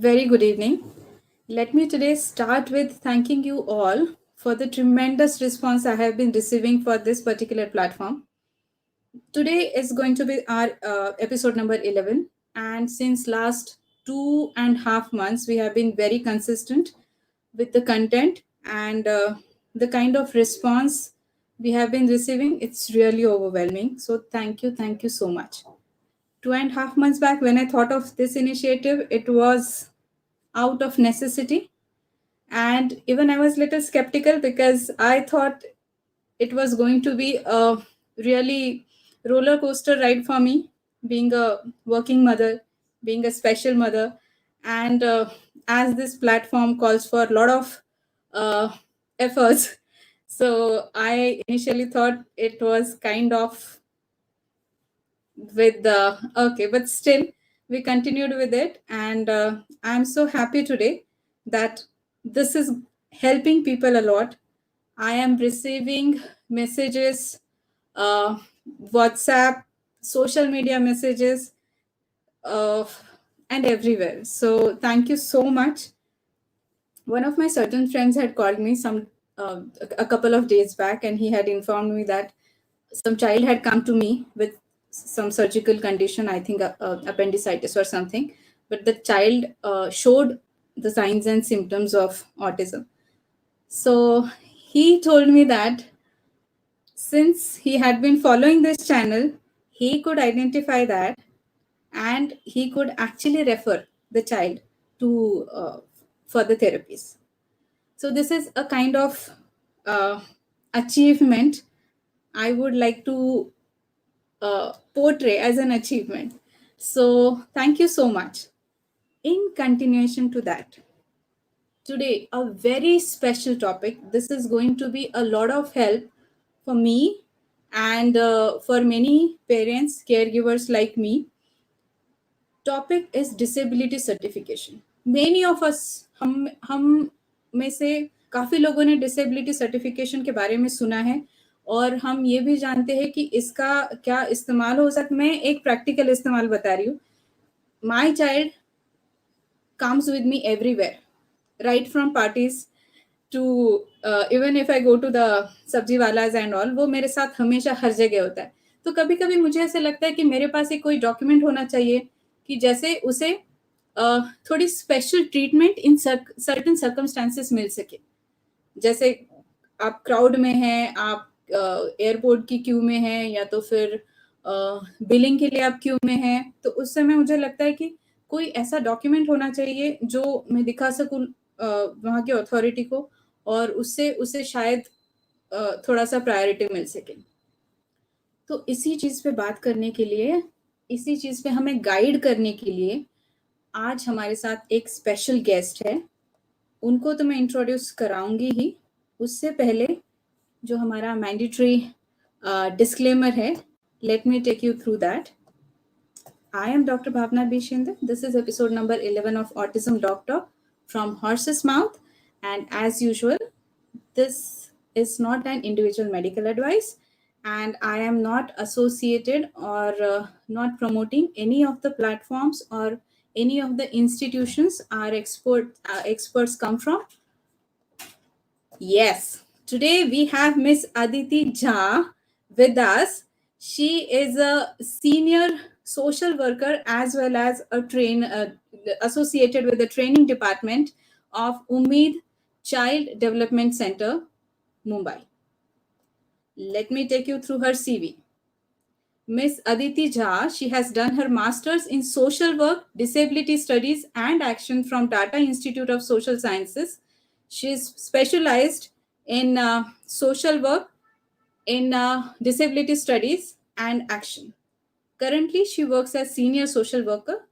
Very good evening. Let me today start with thanking you all for the tremendous response I have been receiving for this particular platform. Today is going to be our episode number 11, and since last 2.5 months we have been very consistent with the content and the kind of response we have been receiving. It's really overwhelming. So thank you so much. 2.5 months back, when I thought of this initiative, it was out of necessity, and even I was little skeptical because I thought it was going to be a really roller coaster ride for me, being a working mother, being a special mother, and as this platform calls for a lot of uh, efforts. So I initially thought it was kind of with the okay, but still we continued with it, and I'm so happy today that this is helping people a lot. I am receiving messages, uh, WhatsApp, social media messages, uh, and everywhere. So thank you so much. One of my certain friends had called me a couple of days back, and he had informed me that some child had come to me with some surgical condition, I think appendicitis or something, but the child showed the signs and symptoms of autism. So he told me that since he had been following this channel, he could identify that, and he could actually refer the child to further therapies. So this is a kind of uh, achievement I would like to portray as an achievement. So, thank you so much. In continuation to that, today a very special topic. This is going to be a lot of help for me and for many parents, caregivers like me. Topic is disability certification. Many of us, हम में से काफी लोगों ने disability certification के बारे में सुना है, और हम ये भी जानते हैं कि इसका क्या इस्तेमाल हो सकता। मैं एक प्रैक्टिकल इस्तेमाल बता रही हूँ। My child comes with me everywhere, right from parties to even if I go to the सब्जी वालाज एंड ऑल, वो मेरे साथ हमेशा हर जगह होता है। तो कभी कभी मुझे ऐसा लगता है कि मेरे पास एक कोई डॉक्यूमेंट होना चाहिए कि जैसे उसे थोड़ी special treatment in certain circumstances मिल सके। जैसे आप क्राउड में हैं, आप एयरपोर्ट की क्यू में हैं, या तो फिर बिलिंग के लिए आप क्यू में हैं, तो उस समय मुझे लगता है कि कोई ऐसा डॉक्यूमेंट होना चाहिए जो मैं दिखा सकूं वहाँ की अथॉरिटी को, और उससे उसे शायद थोड़ा सा प्रायोरिटी मिल सके। तो इसी चीज़ पे बात करने के लिए, इसी चीज़ पे हमें गाइड करने के लिए आज हमारे साथ एक स्पेशल गेस्ट है। उनको तो मैं इंट्रोड्यूस कराऊंगी ही, उससे पहले जो हमारा मैंडेटरी डिस्क्लेमर है, let me take you through that. I am Dr. Bhavna B. Shinde. This is episode number 11 of Autism Doctor from Horse's Mouth. And as usual, this is not an individual medical advice, and I am not associated or not promoting any of the platforms or any of the institutions our experts come from. Yes, today we have Miss Aditi Jha with us. She is a senior social worker as well as a associated with the training department of Umeed Child Development Center, Mumbai. Let me take you through her CV. Miss Aditi Jha, she has done her master's in social work, disability studies and action from Tata Institute of Social Sciences. She is specialized in social work, in disability studies and action. Currently, she works as senior social worker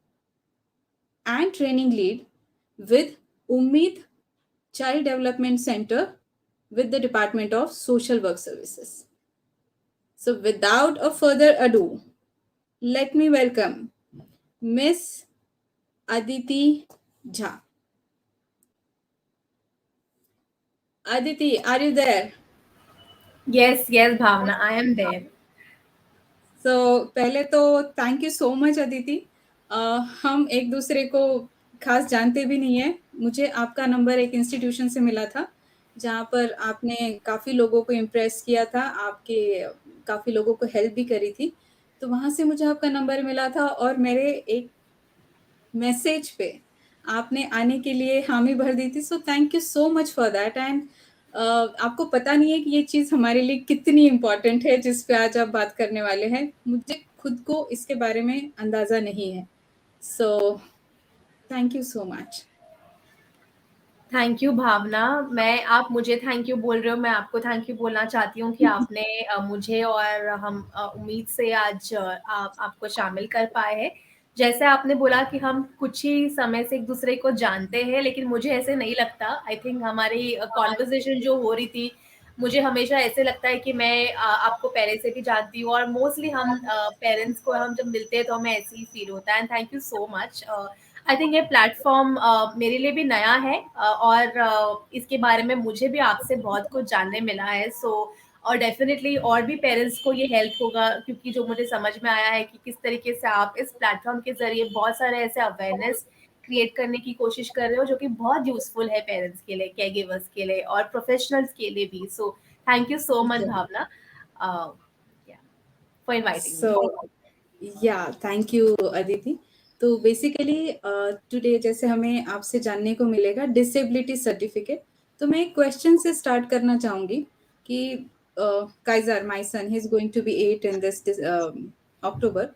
and training lead with Umeed Child Development Center with the Department of Social Work Services. So without a further ado, let me welcome Miss Aditi Jha. Aditi, are you there? Yes, Bhavna, I am there. So पहले तो thank you so much Aditi. हम एक दूसरे को खास जानते भी नहीं है। मुझे आपका नंबर एक इंस्टीट्यूशन से मिला था, जहाँ पर आपने काफ़ी लोगों को इम्प्रेस किया था, आपके काफ़ी लोगों को हेल्प भी करी थी। तो वहाँ से मुझे आपका नंबर मिला था और मेरे एक मैसेज पे आपने आने के लिए हामी भर दी थी। सो thank you so much for that. And आपको पता नहीं है कि ये चीज़ हमारे लिए कितनी इम्पोर्टेंट है, जिस पे आज आप बात करने वाले हैं। मुझे खुद को इसके बारे में अंदाज़ा नहीं है। So thank you so much. Thank you Bhavna. मैं आप मुझे थैंक यू बोल रहे हो, मैं आपको थैंक यू बोलना चाहती हूँ कि आपने मुझे और हम उम्मीद से आज आपको शामिल कर पाए हैं। जैसे आपने बोला कि हम कुछ ही समय से एक दूसरे को जानते हैं, लेकिन मुझे ऐसे नहीं लगता। आई थिंक हमारी कॉन्वर्सेशन जो हो रही थी, मुझे हमेशा ऐसे लगता है कि मैं आपको पहले से भी जानती हूँ, और मोस्टली हम पेरेंट्स को हम जब मिलते हैं तो हमें ऐसे ही फील होता है। And thank you so much. I think ये प्लेटफॉर्म मेरे लिए भी नया है, और इसके बारे में मुझे भी आपसे बहुत कुछ जानने मिला है। सो और डेफिनेटली और भी पेरेंट्स को ये हेल्प होगा, क्योंकि जो मुझे समझ में आया है कि किस तरीके से आप इस प्लेटफॉर्म के जरिए बहुत सारे ऐसे अवेयरनेस क्रिएट करने की कोशिश कर रहे हो, जो कि बहुत यूजफुल है पेरेंट्स के लिए, केयर गिवर्स के लिए और प्रोफेशनल्स के लिए भी। So thank you so much Bhavna for inviting me. So yeah thank you Aditi. तो बेसिकली टुडे जैसे हमें आपसे जानने को मिलेगा डिसेबिलिटी सर्टिफिकेट। तो मैं एक क्वेश्चन से स्टार्ट करना चाहूँगी कि Kaiser my son he is going to be 8 in this October.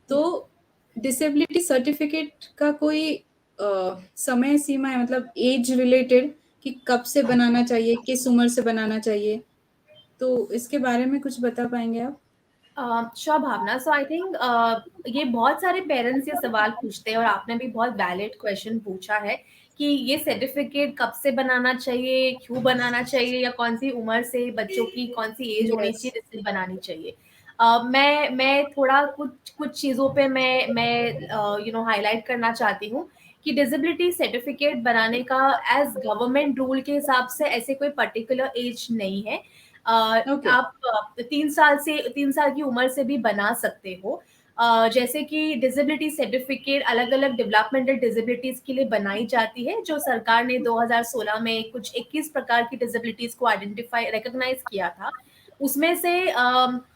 तो डिसेबिलिटी सर्टिफिकेट का कोई समय सीमा है, मतलब एज रिलेटेड, कि कब से बनाना चाहिए, किस उम्र से बनाना चाहिए? तो इसके बारे में कुछ बता पाएंगे आप? Sure Bhavna. So I think ये बहुत सारे पेरेंट्स ये सवाल पूछते हैं, और आपने भी बहुत वैलिड क्वेश्चन पूछा है कि ये सर्टिफिकेट कब से बनाना चाहिए, क्यों बनाना चाहिए, या कौन सी उम्र से बच्चों की कौन सी एज होनी यस। चाहिए जिससे बनानी चाहिए। मैं थोड़ा कुछ कुछ चीज़ों पे मैं हाईलाइट करना चाहती हूँ कि डिसेबिलिटी सर्टिफिकेट बनाने का एज गवर्नमेंट रूल के हिसाब से ऐसे कोई पर्टिकुलर एज नहीं है। ओके। आप 3 साल की उम्र से भी बना सकते हो। जैसे कि डिसेबिलिटी सर्टिफिकेट अलग अलग डेवलपमेंटल डिसेबिलिटीज के लिए बनाई जाती है, जो सरकार ने 2016 में कुछ 21 प्रकार की डिसेबिलिटीज को आइडेंटिफाई रिकॉग्नाइज किया था। उसमें से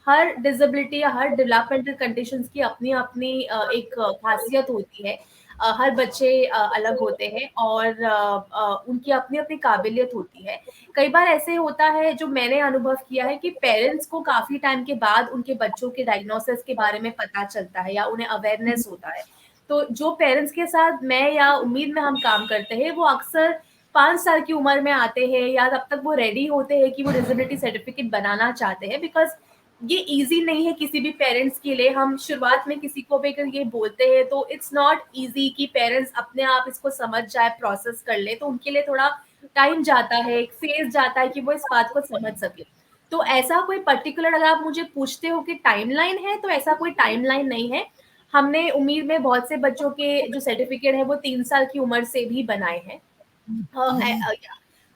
हर डिसेबिलिटी या हर डेवलपमेंटल कंडीशंस की अपनी अपनी एक खासियत होती है। हर बच्चे अलग होते हैं, और उनकी अपनी अपनी काबिलियत होती है। कई बार ऐसे होता है, जो मैंने अनुभव किया है, कि पेरेंट्स को काफी टाइम के बाद उनके बच्चों के डायग्नोसिस के बारे में पता चलता है या उन्हें अवेयरनेस होता है। तो जो पेरेंट्स के साथ मैं या उम्मीद में हम काम करते हैं, वो अक्सर 5 साल की उम्र में आते हैं, या तब तक वो रेडी होते हैं कि वो डिसेबिलिटी सर्टिफिकेट बनाना चाहते हैं। बिकॉज ये इजी नहीं है किसी भी पेरेंट्स के लिए। हम शुरुआत में किसी को भी अगर ये बोलते हैं तो इट्स नॉट इजी कि पेरेंट्स अपने आप इसको समझ जाए, प्रोसेस कर ले। तो उनके लिए थोड़ा टाइम जाता है, एक फेज जाता है कि वो इस बात को समझ सके। तो ऐसा कोई पर्टिकुलर, अगर आप मुझे पूछते हो कि टाइमलाइन है, तो ऐसा कोई टाइमलाइन नहीं है। हमने उम्मीद में बहुत से बच्चों के जो सर्टिफिकेट है वो 3 साल की उम्र से भी बनाए हैं।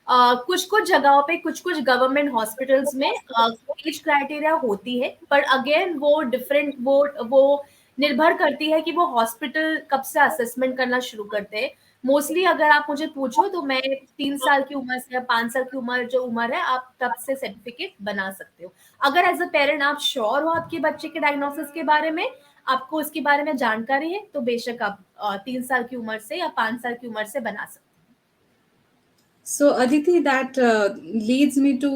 कुछ कुछ जगहों पे, कुछ कुछ गवर्नमेंट हॉस्पिटल्स में एज क्राइटेरिया होती है, पर अगेन वो डिफरेंट, वो निर्भर करती है कि वो हॉस्पिटल कब से असेसमेंट करना शुरू करते हैं। मोस्टली अगर आप मुझे पूछो तो मैं 3 साल की उम्र से या 5 साल की उम्र, जो उम्र है, आप तब से सर्टिफिकेट बना सकते हो। अगर एज अ पेरेंट आप श्योर हो आपके बच्चे के डायग्नोसिस के बारे में, आपको उसके बारे में जानकारी है, तो बेशक आप 3 साल की उम्र से या 5 साल की उम्र से बना सकते so Aditi, that leads me to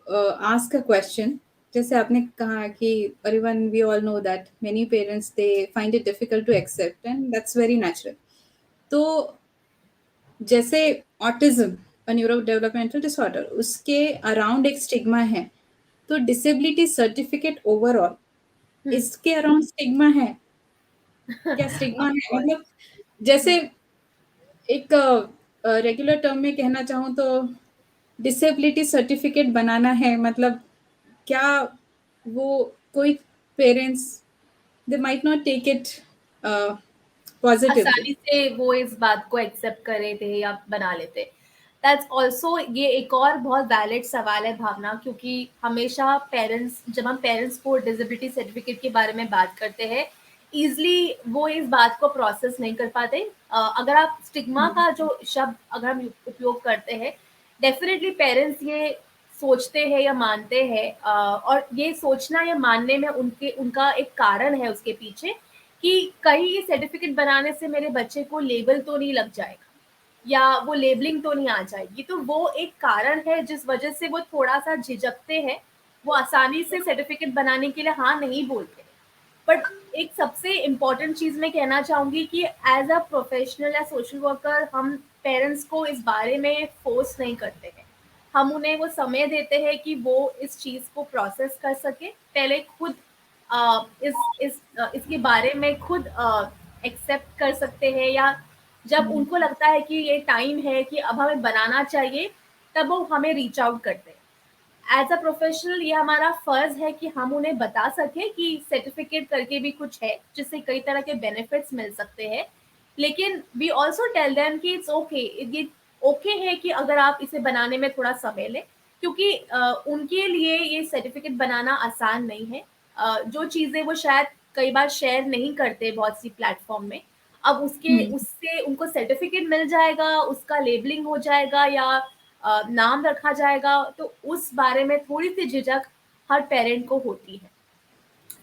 ask a question. जैसे आपने कहा कि everyone, we all know that many parents they find it difficult to accept, and that's very natural. तो जैसे ऑटिज्म, न्यूरो डेवलपमेंटल डिसऑर्डर, उसके अराउंड एक स्टिग्मा है। तो डिसेबिलिटी सर्टिफिकेट ओवरऑल, हैं। इसके अराउंड स्टिग्मा है? क्या स्टिग्मा ऑफ है, कोर्स। मतलब जैसे एक रेगुलर टर्म में कहना चाहूँ तो डिसेबिलिटी सर्टिफिकेट बनाना है, मतलब क्या वो कोई parents, they might not take it positively? आसानी से वो इस बात को एक्सेप्ट कर रहे थे या बना लेते। दैट्स ऑल्सो, ये एक और बहुत वैलिड सवाल है भावना, क्योंकि हमेशा पेरेंट्स, जब हम पेरेंट्स को डिसेबिलिटी सर्टिफिकेट के बारे में बात करते हैं, ईजिली वो इस बात को प्रोसेस नहीं कर पाते। अगर आप स्टिग्मा का जो शब्द अगर हम उपयोग करते हैं, डेफिनेटली पेरेंट्स ये सोचते हैं या मानते हैं, और ये सोचना या मानने में उनका एक कारण है उसके पीछे कि कहीं ये सर्टिफिकेट बनाने से मेरे बच्चे को लेबल तो नहीं लग जाएगा या वो लेबलिंग तो नहीं आ जाएगी। तो वो एक कारण है जिस वजह से वो थोड़ा सा झिझकते हैं, वो आसानी से सर्टिफिकेट बनाने के लिए हाँ नहीं बोलते। बट एक सबसे इम्पोर्टेंट चीज मैं कहना चाहूंगी कि एज अ प्रोफेशनल या सोशल वर्कर हम पेरेंट्स को इस बारे में फोर्स नहीं करते हैं। हम उन्हें वो समय देते हैं कि वो इस चीज को प्रोसेस कर सके, पहले खुद इसके बारे में खुद एक्सेप्ट कर सकते हैं, या जब उनको लगता है कि ये टाइम है कि अब हमें बनाना चाहिए, तब वो हमें रीच आउट करते हैं। एज अ प्रोफेशनल ये हमारा फर्ज है कि हम उन्हें बता सके कि सर्टिफिकेट करके भी कुछ है जिससे कई तरह के बेनिफिट्स मिल सकते हैं। लेकिन वी ऑल्सो टेल देम कि इट्स ओके, ये ओके है कि अगर आप इसे बनाने में थोड़ा समय लें, क्योंकि उनके लिए ये सर्टिफिकेट बनाना आसान नहीं है। जो चीज़ें वो शायद कई बार शेयर नहीं करते बहुत सी प्लेटफॉर्म में, अब उससे उनको सर्टिफिकेट मिल जाएगा, उसका लेबलिंग हो जाएगा या नाम रखा जाएगा, तो उस बारे में थोड़ी सी झिझक हर पेरेंट को होती है,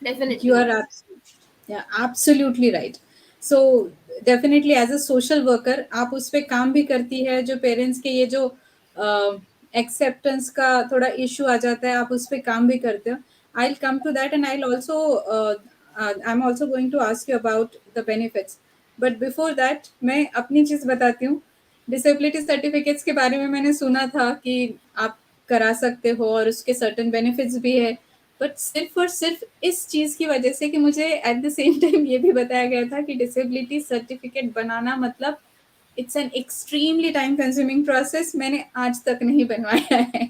डेफिनेटली You are होती है। yeah, absolutely right. So definitely as a social worker आप उस पे काम भी करती है, जो पेरेंट्स के ये जो एक्सेप्टेंस का थोड़ा इशू आ जाता है, आप उस पे काम भी करते हो. I'll come to that and I'll also I'm also going to ask you about the benefits. But before that मैं अपनी चीज बताती हूँ. डिसेबिलिटी सर्टिफिकेट्स के बारे में मैंने सुना था कि आप करा सकते हो और उसके सर्टेन बेनिफिट्स भी है, बट सिर्फ और सिर्फ इस चीज की वजह से कि मुझे एट द सेम टाइम ये भी बताया गया था कि डिसेबिलिटी सर्टिफिकेट बनाना मतलब it's an extremely time consuming process. मैंने आज तक नहीं बनवाया है.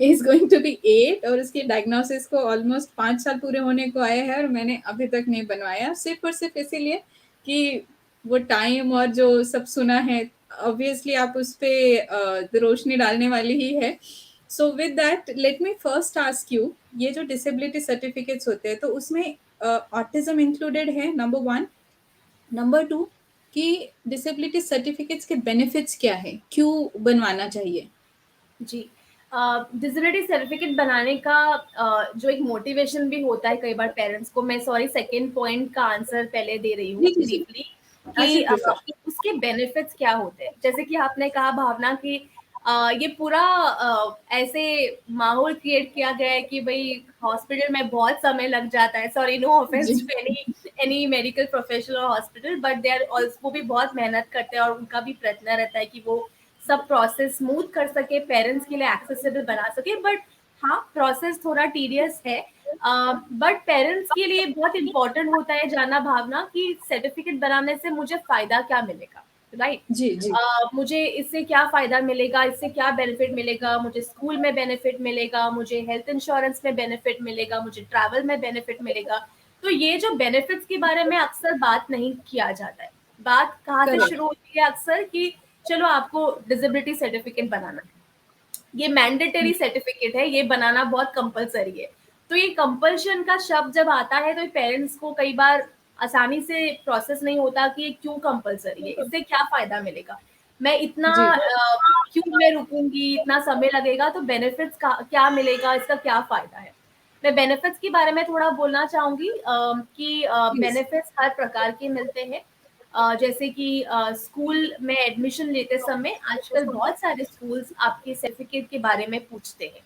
इज गोइंग टू बी 8 और उसकी डायग्नोसिस को ऑलमोस्ट 5 साल पूरे होने को आए हैं और मैंने अभी तक नहीं बनवाया, सिर्फ और सिर्फ इसीलिए कि वो टाइम और जो सब सुना है, ऑब्वियसली आप उस पर रोशनी डालने वाली ही है. So with that let me first ask you, ये जो डिसेबिलिटी सर्टिफिकेट्स होते हैं तो उसमें ऑटिज्म इंक्लूडेड है, नंबर 1. नंबर 2 कि डिसेबिलिटी सर्टिफिकेट्स के बेनिफिट्स क्या है, क्यों बनवाना चाहिए? जी, डिसेबिलिटी सर्टिफिकेट बनाने का जो एक मोटिवेशन भी होता है कई बार पेरेंट्स को, मैं सॉरी सेकेंड पॉइंट का आंसर पहले दे रही हूँ जी जी जी, ब्रीफली कि एज यू प्रेफर. उसके बेनिफिट्स क्या होते हैं। जैसे कि आपने कहा भावना कि ये पूरा ऐसे माहौल क्रिएट किया गया है कि भाई हॉस्पिटल में बहुत समय लग जाता है, सॉरी नो जी offence to any medical professional और hospital, but they are also, वो भी बहुत मेहनत करते हैं और उनका भी प्रयत्न रहता है कि वो सब प्रोसेस स्मूथ कर सके, पेरेंट्स के लिए एक्सेसिबल बना सके। बट हाँ, प्रोसेस थोड़ा टीडियस है, बट पेरेंट्स के लिए बहुत इंपॉर्टेंट होता है जानना भावना कि सर्टिफिकेट बनाने से मुझे फायदा क्या मिलेगा, राइट? जी जी. मुझे इससे क्या फायदा मिलेगा, इससे क्या बेनिफिट मिलेगा, मुझे स्कूल में बेनिफिट मिलेगा, मुझे हेल्थ इंश्योरेंस में बेनिफिट मिलेगा, मुझे ट्रैवल में बेनिफिट मिलेगा। तो ये जो बेनिफिट्स के बारे में अक्सर बात नहीं किया जाता है। बात कहाँ से करेक्ट. शुरू होती है अक्सर कि चलो आपको डिसेबिलिटी सर्टिफिकेट बनाना है, ये मैंडेटरी सर्टिफिकेट है, ये बनाना बहुत कंपलसरी है। तो ये कंपल्शन का शब्द जब आता है तो पेरेंट्स को कई बार आसानी से प्रोसेस नहीं होता कि ये क्यों कंपलसरी है, इससे क्या फायदा मिलेगा, मैं इतना जी क्यों मैं रुकूंगी, इतना समय लगेगा, तो बेनिफिट्स का क्या मिलेगा, इसका क्या फायदा है। मैं बेनिफिट्स के बारे में थोड़ा बोलना चाहूंगी कि प्लीज. बेनिफिट्स हर प्रकार के मिलते हैं। जैसे कि स्कूल में एडमिशन लेते समय आजकल बहुत सारे स्कूल्स आपके सर्टिफिकेट के बारे में पूछते हैं।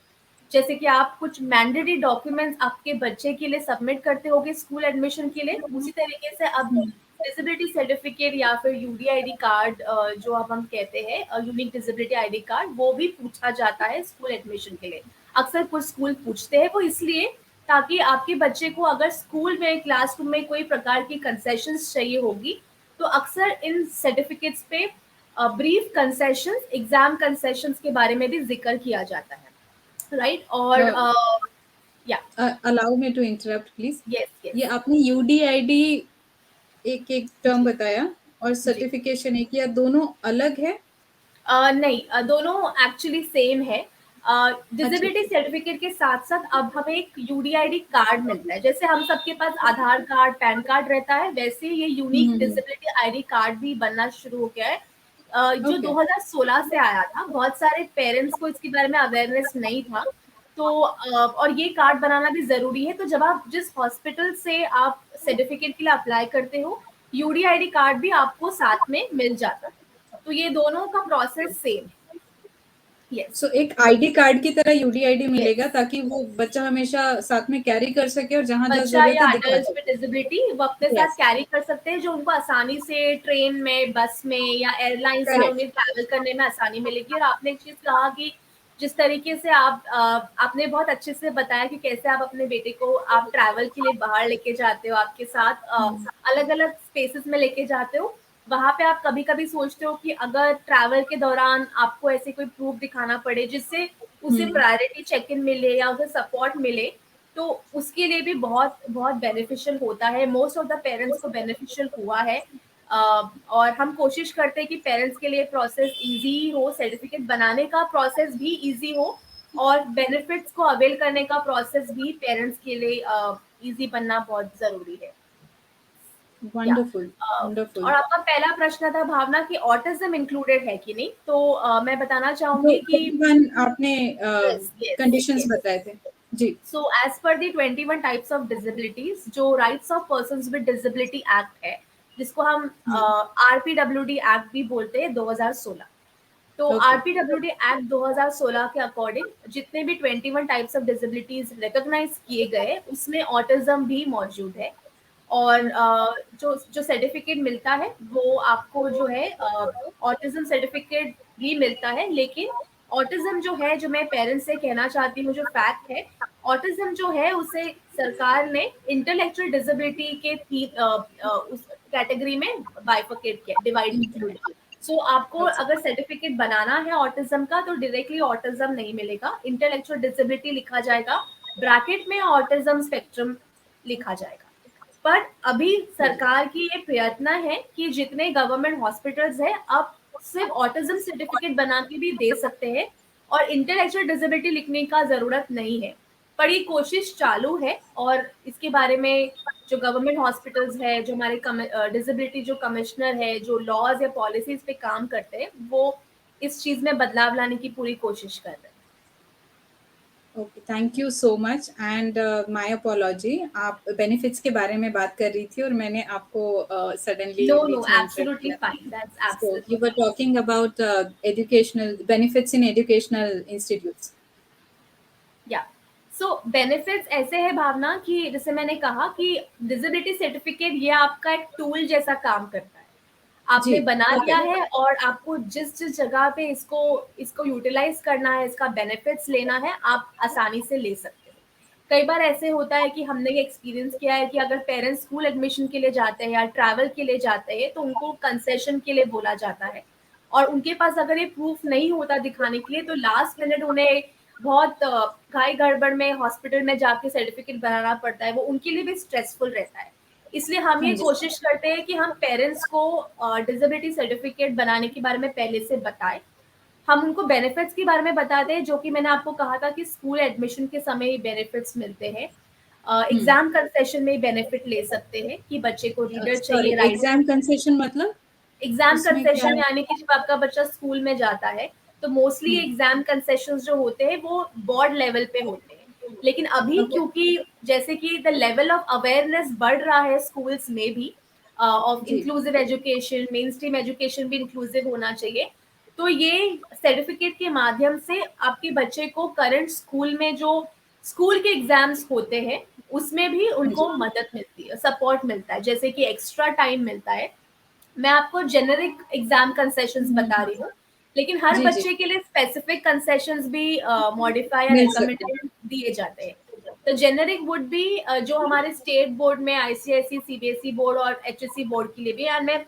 जैसे कि आप कुछ मैंडेटरी डॉक्यूमेंट्स आपके बच्चे के लिए सबमिट करते होगे स्कूल एडमिशन के लिए, उसी तरीके से अब डिसेबिलिटी सर्टिफिकेट या फिर यूडीआईडी कार्ड, जो अब हम कहते हैं यूनिक डिसेबिलिटी आईडी कार्ड, वो भी पूछा जाता है स्कूल एडमिशन के लिए। अक्सर कुछ स्कूल पूछते हैं वो इसलिए ताकि आपके बच्चे को अगर स्कूल में क्लासरूम में कोई प्रकार की कंसेशंस चाहिए होगी, तो अक्सर इन सर्टिफिकेट्स पे ब्रीफ कंसेशंस, एग्जाम कंसेशंस के बारे में भी जिक्र किया जाता है, राइट? और या allow me to interrupt please. Yes ये यस आपने यूडीआईडी एक एक टर्म जी बताया और जी। सर्टिफिकेशन एक, या दोनों अलग है? नहीं, दोनों एक्चुअली सेम है। डिसेबिलिटी सर्टिफिकेट के साथ साथ अब हमें एक यूडीआईडी कार्ड मिलता है। जैसे हम सबके पास आधार कार्ड, पैन कार्ड रहता है, वैसे ये यूनिक डिसेबिलिटी आईडी कार्ड भी बनना शुरू हो गया है, जो 2016 से आया था। बहुत सारे पेरेंट्स को इसके बारे में अवेयरनेस नहीं था, तो और ये कार्ड बनाना भी जरूरी है। तो जब आप जिस हॉस्पिटल से आप सर्टिफिकेट के लिए अप्लाई करते हो, यूडीआईडी कार्ड भी आपको साथ में मिल जाता है। तो ये दोनों का प्रोसेस सेम है। Yes. सो एक आईडी कार्ड की तरह यूडीआईडी मिलेगा, ताकि वो बच्चा हमेशा साथ में कैरी कर सके और जहां जहां बच्चा जरूरत या है दिखा अडल्ट सके। विद डिसेबिलिटी वो अपने साथ कैरी कर सकते हैं, जो उनको आसानी से ट्रेन में, बस में या एयरलाइंस में उन्हें ट्रैवल करने में आसानी मिलेगी। और आपने एक चीज कहा कि जिस तरीके से आपने बहुत अच्छे से बताया कि कैसे आप अपने बेटे को आप ट्रैवल के लिए बाहर लेके जाते हो, आपके साथ अलग अलग स्पेसेस में लेके जाते हो। वहां पे आप कभी कभी सोचते हो कि अगर ट्रैवल के दौरान आपको ऐसे कोई प्रूफ दिखाना पड़े जिससे उसे प्रायोरिटी चेक इन मिले या उसे सपोर्ट मिले, तो उसके लिए भी बहुत बहुत बेनिफिशियल होता है। मोस्ट ऑफ द पेरेंट्स को बेनिफिशियल हुआ है। और हम कोशिश करते हैं कि पेरेंट्स के लिए प्रोसेस इजी हो, सर्टिफिकेट बनाने का प्रोसेस भी इजी हो, और बेनिफिट्स को अवेल करने का प्रोसेस भी पेरेंट्स के लिए इजी बनना बहुत जरूरी है। Wonderful wonderful. और आपका पहला प्रश्न था भावना कि ऑटिज्म इंक्लूडेड है कि नहीं, तो मैं बताना चाहूंगी कि आपने कंडीशंस बताए थे जी। So as per the 21 types of disabilities, जो Rights of Persons with Disability Act है, जिसको हम RPWD Act भी बोलते हैं, 2016। तो RPWD Act 2016 के अकॉर्डिंग जितने भी 21 टाइप्स ऑफ डिसेबिलिटीज रिकॉग्नाइज किए गए, उसमें ऑटिज्म भी मौजूद है। और जो जो सर्टिफिकेट मिलता है वो आपको जो है ऑटिज्म सर्टिफिकेट भी मिलता है। लेकिन ऑटिज्म जो है, जो मैं पेरेंट्स से कहना चाहती हूँ, जो फैक्ट है, ऑटिज्म जो है उसे सरकार ने इंटेलेक्चुअल डिसेबिलिटी के उस कैटेगरी में बाइफरकेट किया, डिवाइड किया है। सो आपको अगर सर्टिफिकेट बनाना है ऑटिज्म का, तो डायरेक्टली ऑटिज्म नहीं मिलेगा, इंटेलेक्चुअल डिसेबिलिटी लिखा जाएगा, ब्रैकेट में ऑटिज्म स्पेक्ट्रम लिखा जाएगा। पर अभी सरकार की ये प्रयत्न है कि जितने गवर्नमेंट हॉस्पिटल्स है, अब सिर्फ ऑटिज्म सर्टिफिकेट बना के भी दे सकते हैं और इंटेलेक्चुअल डिसेबिलिटी लिखने का जरूरत नहीं है। पर ये कोशिश चालू है, और इसके बारे में जो गवर्नमेंट हॉस्पिटल्स है, जो हमारे डिसेबिलिटी जो कमिश्नर है, जो लॉज या पॉलिसीज पे काम करते हैं, वो इस चीज में बदलाव लाने की पूरी कोशिश कर रहे हैं। Okay, thank you so much and my apology. आप बेनिफिट्स के बारे में बात कर रही थी और मैंने आपको सडनली No, बीच में इंटरप्ट absolutely किया। fine. That's so absolutely you were talking about educational benefits in educational institutes. या सो बेनिफिट्स ऐसे है भावना कि जैसे मैंने कहा कि डिसेबिलिटी सर्टिफिकेट ये आपका एक टूल जैसा काम करता है। आपने बना लिया है और आपको जिस जिस जगह पे इसको इसको यूटिलाइज करना है, इसका बेनिफिट्स लेना है, आप आसानी से ले सकते हो। कई बार ऐसे होता है कि हमने ये एक्सपीरियंस किया है कि अगर पेरेंट्स स्कूल एडमिशन के लिए जाते हैं या ट्रैवल के लिए जाते हैं, तो उनको कंसेशन के लिए बोला जाता है, और उनके पास अगर ये प्रूफ नहीं होता दिखाने के लिए, तो लास्ट मिनट उन्हें बहुत घाई गड़बड़ में हॉस्पिटल में जाके सर्टिफिकेट बनाना पड़ता है। वो उनके लिए भी स्ट्रेसफुल रहता है। इसलिए हम ये कोशिश करते हैं कि हम पेरेंट्स को डिसेबिलिटी सर्टिफिकेट बनाने के बारे में पहले से बताएं। हम उनको बेनिफिट्स के बारे में बताते हैं, जो कि मैंने आपको कहा था कि स्कूल एडमिशन के समय ही बेनिफिट्स मिलते हैं। एग्जाम कंसेशन में बेनिफिट ले सकते हैं कि बच्चे को रीडर चाहिए, राइट। एग्जाम कंसेशन मतलब एग्जाम कंसेशन यानी कि जब आपका बच्चा स्कूल में जाता है, तो मोस्टली एग्जाम कंसेशन जो होते हैं वो बोर्ड लेवल पे होते हैं। लेकिन अभी क्योंकि जैसे कि द लेवल ऑफ अवेयरनेस बढ़ रहा है स्कूल्स में भी, of inclusive education, main stream education भी इंक्लूसिव होना चाहिए, तो ये सर्टिफिकेट के माध्यम से आपके बच्चे को करंट स्कूल में जो स्कूल के एग्जाम्स होते हैं उसमें भी उनको मदद मिलती है, सपोर्ट मिलता है, जैसे कि एक्स्ट्रा टाइम मिलता है। मैं आपको जेनेरिक एग्जाम कंसेशंस बता रही हूँ, लेकिन हर बच्चे के लिए स्पेसिफिक कंसेशंस भी मॉडिफाई या रिकमेंडेड दिए जाते हैं। तो जेनेरिक वुड बी जो हमारे स्टेट बोर्ड में आईसीएसई, सीबीएसई बोर्ड और एचएससी बोर्ड के लिए भी, एंड मैं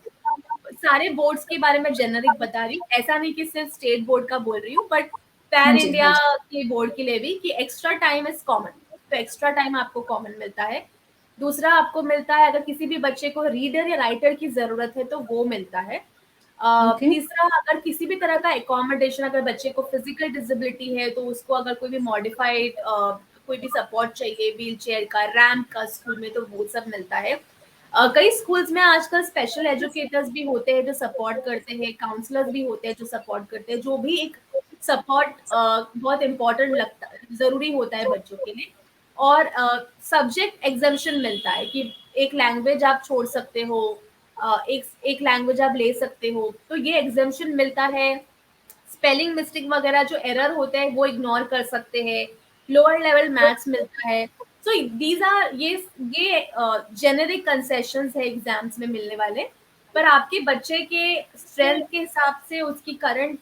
सारे बोर्ड्स के बारे में जेनेरिक बता रही हूँ, ऐसा नहीं कि सिर्फ स्टेट बोर्ड का बोल रही हूँ, बट पैन इंडिया के बोर्ड के लिए भी, कि एक्स्ट्रा टाइम इज कॉमन। तो एक्स्ट्रा टाइम आपको कॉमन मिलता है। दूसरा आपको मिलता है, अगर किसी भी बच्चे को रीडर या राइटर की जरूरत है तो वो मिलता है। ओके। तीसरा, अगर किसी भी तरह का एकोमोडेशन, अगर बच्चे को फिजिकल डिसेबिलिटी है तो उसको अगर कोई भी मॉडिफाइड कोई भी सपोर्ट चाहिए, व्हील चेयर का, रैम्प का स्कूल में, तो वो सब मिलता है। कई स्कूल्स में आजकल स्पेशल एजुकेटर्स भी होते हैं जो सपोर्ट करते हैं, काउंसलर्स भी होते हैं जो सपोर्ट करते हैं, जो भी एक सपोर्ट बहुत इम्पोर्टेंट लगता है, जरूरी होता है बच्चों के लिए। और सब्जेक्ट एग्जाम्शन मिलता है कि एक लैंग्वेज आप छोड़ सकते हो, एक लैंग्वेज आप ले सकते हो, तो ये एग्जाम्शन मिलता है। स्पेलिंग मिस्टेक वगैरह जो एरर होते हैं वो इग्नोर कर सकते हैं। लोअर लेवल मैथ्स मिलता है। सो दीज आर ये जेनेरिक कंसेशंस है एग्जाम्स में मिलने वाले। पर आपके बच्चे के स्ट्रेंथ के हिसाब से, उसकी करंट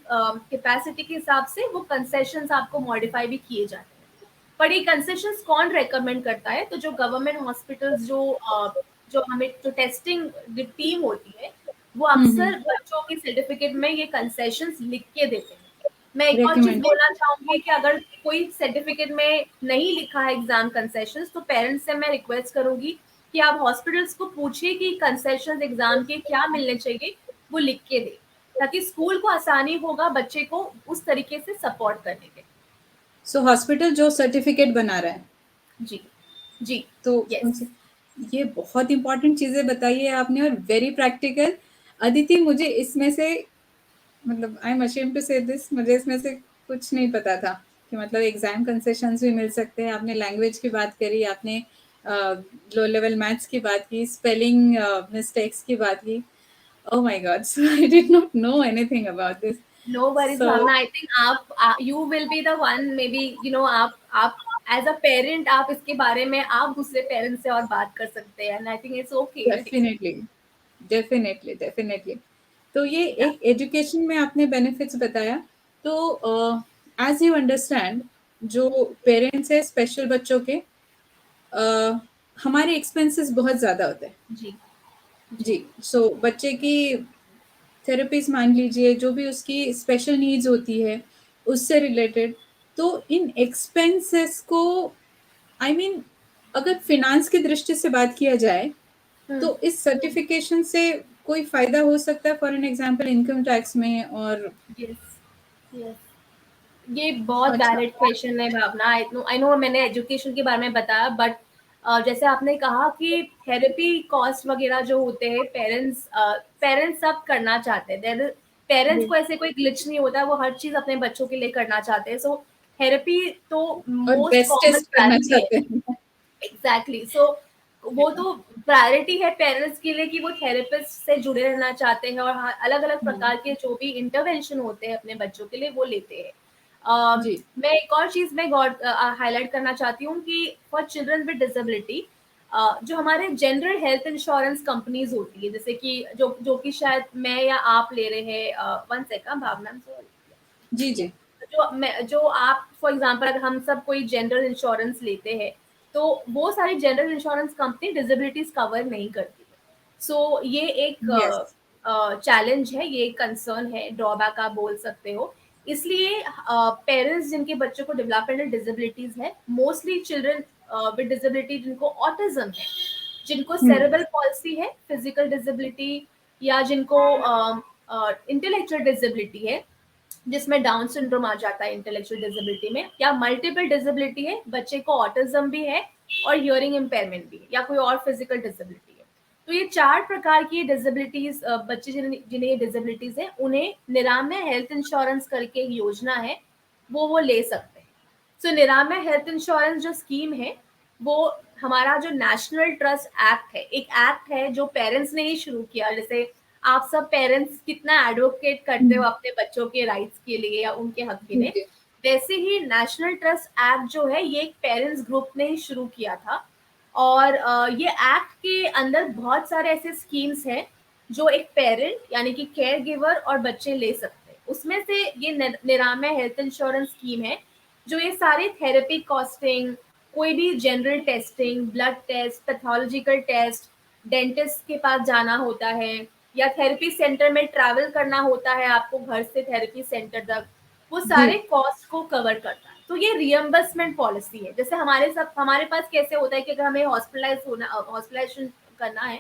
कैपेसिटी के हिसाब से वो कंसेशंस आपको मॉडिफाई भी किए जाते हैं। पर ये कंसेशंस कौन रेकमेंड करता है? तो जो गवर्नमेंट हॉस्पिटल्स, जो हमें जो टेस्टिंग टीम होती है, वो अक्सर बच्चों के सर्टिफिकेट में ये कंसेशंस लिख के देते हैं। मैं एक और चीज रिकमेंड। बोलना चाहूंगी कि अगर कोई सर्टिफिकेट में नहीं लिखा है एग्जाम कंसेशंस, तो पेरेंट्स से मैं रिक्वेस्ट करूंगी कि आप हॉस्पिटल्स को पूछिए कि कंसेशंस एग्जाम के क्या मिलने चाहिए, वो लिख के दे, ताकि स्कूल को आसानी होगा बच्चे को उस तरीके से सपोर्ट करने के। सो हॉस्पिटल जो सर्टिफिकेट बना रहा है, जी जी। तो यस। उनसे ये बहुत इंपॉर्टेंट चीजें बताई है आपने और वेरी प्रैक्टिकल। अदिति, मुझे इसमें से, मतलब आई एम अशेम्ड टू से दिस, मुझे इसमें से कुछ नहीं पता था कि मतलब एग्जाम कंसेशंस भी मिल सकते हैं। आपने लैंग्वेज की बात करी, आपने लो लेवल मैथ्स की बात की, स्पेलिंग मिस्टेक्स की बात की। Oh my God, so I did not know anything about this. No worries so Bhavna, I think आप you will be the one, maybe आप एज अ पेरेंट आप इसके बारे में आप दूसरे पेरेंट्स से और बात कर सकते हैं, and I think it's okay. Definitely, definitely, definitely. तो ये या। एक एजुकेशन में आपने बेनिफिट्स बताया। तो एज यू अंडरस्टैंड, जो पेरेंट्स है स्पेशल बच्चों के, हमारे एक्सपेंसेस बहुत ज़्यादा होते हैं। जी जी। जी, सो बच्चे की थेरेपीज़ मान लीजिए, जो भी उसकी स्पेशल नीड्स होती है, उससे रिलेटेड, तो इन एक्सपेंसेस को, आई I मीन mean, अगर फिनांस की दृष्टि से बात किया जाए, हम्म। तो इस सर्टिफिकेशन से कोई फ़ायदा हो सकता है, for an example income tax में और यस यस। ये बहुत अच्छा, वैलिड क्वेश्चन है भावना। आई नो मैंने एजुकेशन के बारे में बताया, बट जैसे आपने कहा कि थेरेपी कॉस्ट वगैरह जो होते हैं, पेरेंट्स सब करना चाहते हैं। पेरेंट्स जी, को ऐसे कोई ग्लिच नहीं होता, वो हर चीज अपने बच्चों के लिए करना चाहते हैं। सो थेरेपी तो और मोस्ट कॉमन बेस्टेस्ट करना प्रायोरिटी है। चाहते हैं। एग्जैक्टली। सो वो तो प्रायोरिटी है पेरेंट्स के लिए कि वो थेरेपिस्ट से जुड़े रहना चाहते हैं, और अलग अलग प्रकार के जो भी इंटरवेंशन होते हैं अपने बच्चों के लिए वो लेते हैं। जी, मैं एक और चीज में हाईलाइट करना चाहती हूँ कि फॉर चिल्ड्रन विद डिसेबिलिटी, जो हमारे जनरल हेल्थ इंश्योरेंस कंपनीज होती है, जैसे कि जो कि शायद मैं या आप ले रहे हैं, वन सेकंड भावना, जी, जी, जो आप फॉर एग्जांपल अगर हम सब कोई जनरल इंश्योरेंस लेते हैं, तो वो सारी general insurance company disabilities cover नहीं करती है। सो ये एक यस, चैलेंज है, ये एक कंसर्न है, ड्रॉबैक आप बोल सकते हो। इसलिए पेरेंट्स जिनके बच्चों को डेवलपमेंटल डिसेबिलिटीज है, मोस्टली चिल्ड्रन विद डिसेबिलिटी जिनको ऑटिज्म है, जिनको सेरेब्रल पॉलिसी है, फिजिकल डिसेबिलिटी, या जिनको इंटेलेक्चुअल डिसेबिलिटी है, जिसमें डाउन सिंड्रोम आ जाता है इंटेलेक्चुअल डिसेबिलिटी में, या मल्टीपल डिसेबिलिटी है, बच्चे को ऑटिज्म भी है और हियरिंग इम्पेयरमेंट भी है, या कोई और फिजिकल डिसेबिलिटी है। तो ये 4 प्रकार की डिसेबिलिटीज, बच्चे जिन्हें जिन्हें ये डिसेबिलिटीज है, उन्हें निरामय हेल्थ इंश्योरेंस करके एक योजना है, वो ले सकते हैं। सो निरामय हेल्थ इंश्योरेंस जो स्कीम है, वो हमारा जो नेशनल ट्रस्ट एक्ट है, एक एक्ट है जो पेरेंट्स ने ही शुरू किया। जैसे आप सब पेरेंट्स कितना एडवोकेट करते हो अपने बच्चों के राइट्स के लिए या उनके हक के जी, लिए, जी, वैसे ही नेशनल ट्रस्ट एक्ट जो है, ये एक पेरेंट्स ग्रुप ने ही शुरू किया था। और ये एक्ट के अंदर बहुत सारे ऐसे स्कीम्स हैं जो एक पेरेंट यानी कि केयर गिवर और बच्चे ले सकते हैं। उसमें से ये निरामय हेल्थ इंश्योरेंस स्कीम है, जो ये सारे थेरेपी कॉस्टिंग, कोई भी general testing, blood test, pathological test, dentist के पास जाना होता है, या थेरेपी सेंटर में ट्रैवल करना होता है आपको घर से थेरेपी सेंटर तक, वो जी, सारे कॉस्ट को कवर करता है। तो ये रियम्बर्समेंट पॉलिसी है। जैसे हमारे पास कैसे होता है कि अगर हमें हॉस्पिटलाइजेशन करना है,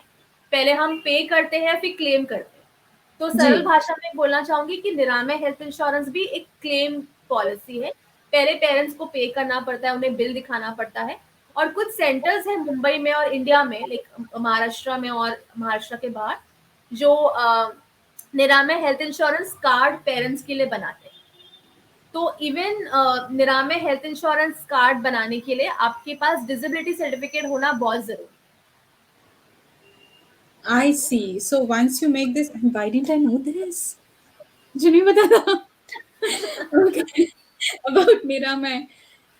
पहले हम पे करते हैं फिर क्लेम करते हैं। तो जी। सरल भाषा में बोलना चाहूंगी कि निरामय हेल्थ इंश्योरेंस भी एक क्लेम पॉलिसी है। पहले पेरेंट्स को पे करना पड़ता है, उन्हें बिल दिखाना पड़ता है। और कुछ सेंटर्स हैं मुंबई में और इंडिया में, लाइक महाराष्ट्र में और महाराष्ट्र के बाहर, जो निरामय हेल्थ इंश्योरेंस कार्ड पेरेंट्स के लिए बनाते हैं। तो इवन निरामय हेल्थ इंश्योरेंस कार्ड बनाने के लिए आपके पास डिसेबिलिटी सर्टिफिकेट होना बहुत जरूरी है। I see. So once you make this, and why didn't I know this? मुझे नहीं पता था। Okay. About निरामय,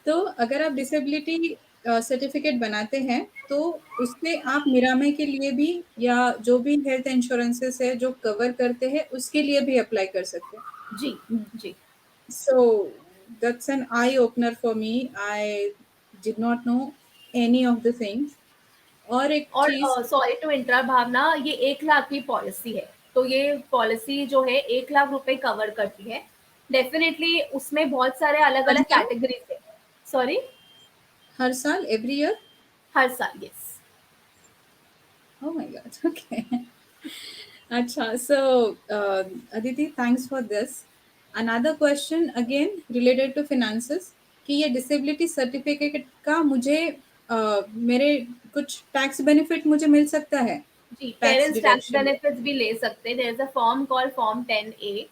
तो अगर आप डिसेबिलिटी सर्टिफिकेट बनाते हैं तो उससे आप निरामय के लिए भी या जो भी हेल्थ इंश्योरेंसेस है जो कवर करते हैं उसके लिए भी अप्लाई कर सकते हैं। जी जी। So that's an eye opener for me. I did not know any of the things. और एक और चीज, सॉरी टू इंटरप्ट भावना, ये 1 लाख की पॉलिसी है, तो ये पॉलिसी जो है 1 लाख रुपए कवर करती है। डेफिनेटली उसमें बहुत सारे अलग हर अलग साल, कैटेगरीज है। सॉरी, हर साल, एवरी ईयर? हर साल, yes. Oh my God. Okay. Acha. So, Aditi, thanks for this. Another question again related to finances कि ये डिसेबिलिटी सर्टिफिकेट का मुझे मेरे कुछ टैक्स बेनिफिट मुझे मिल सकता है? जी, tax parents tax deduction? Benefits भी ले सकते हैं। There is a form called form 10A,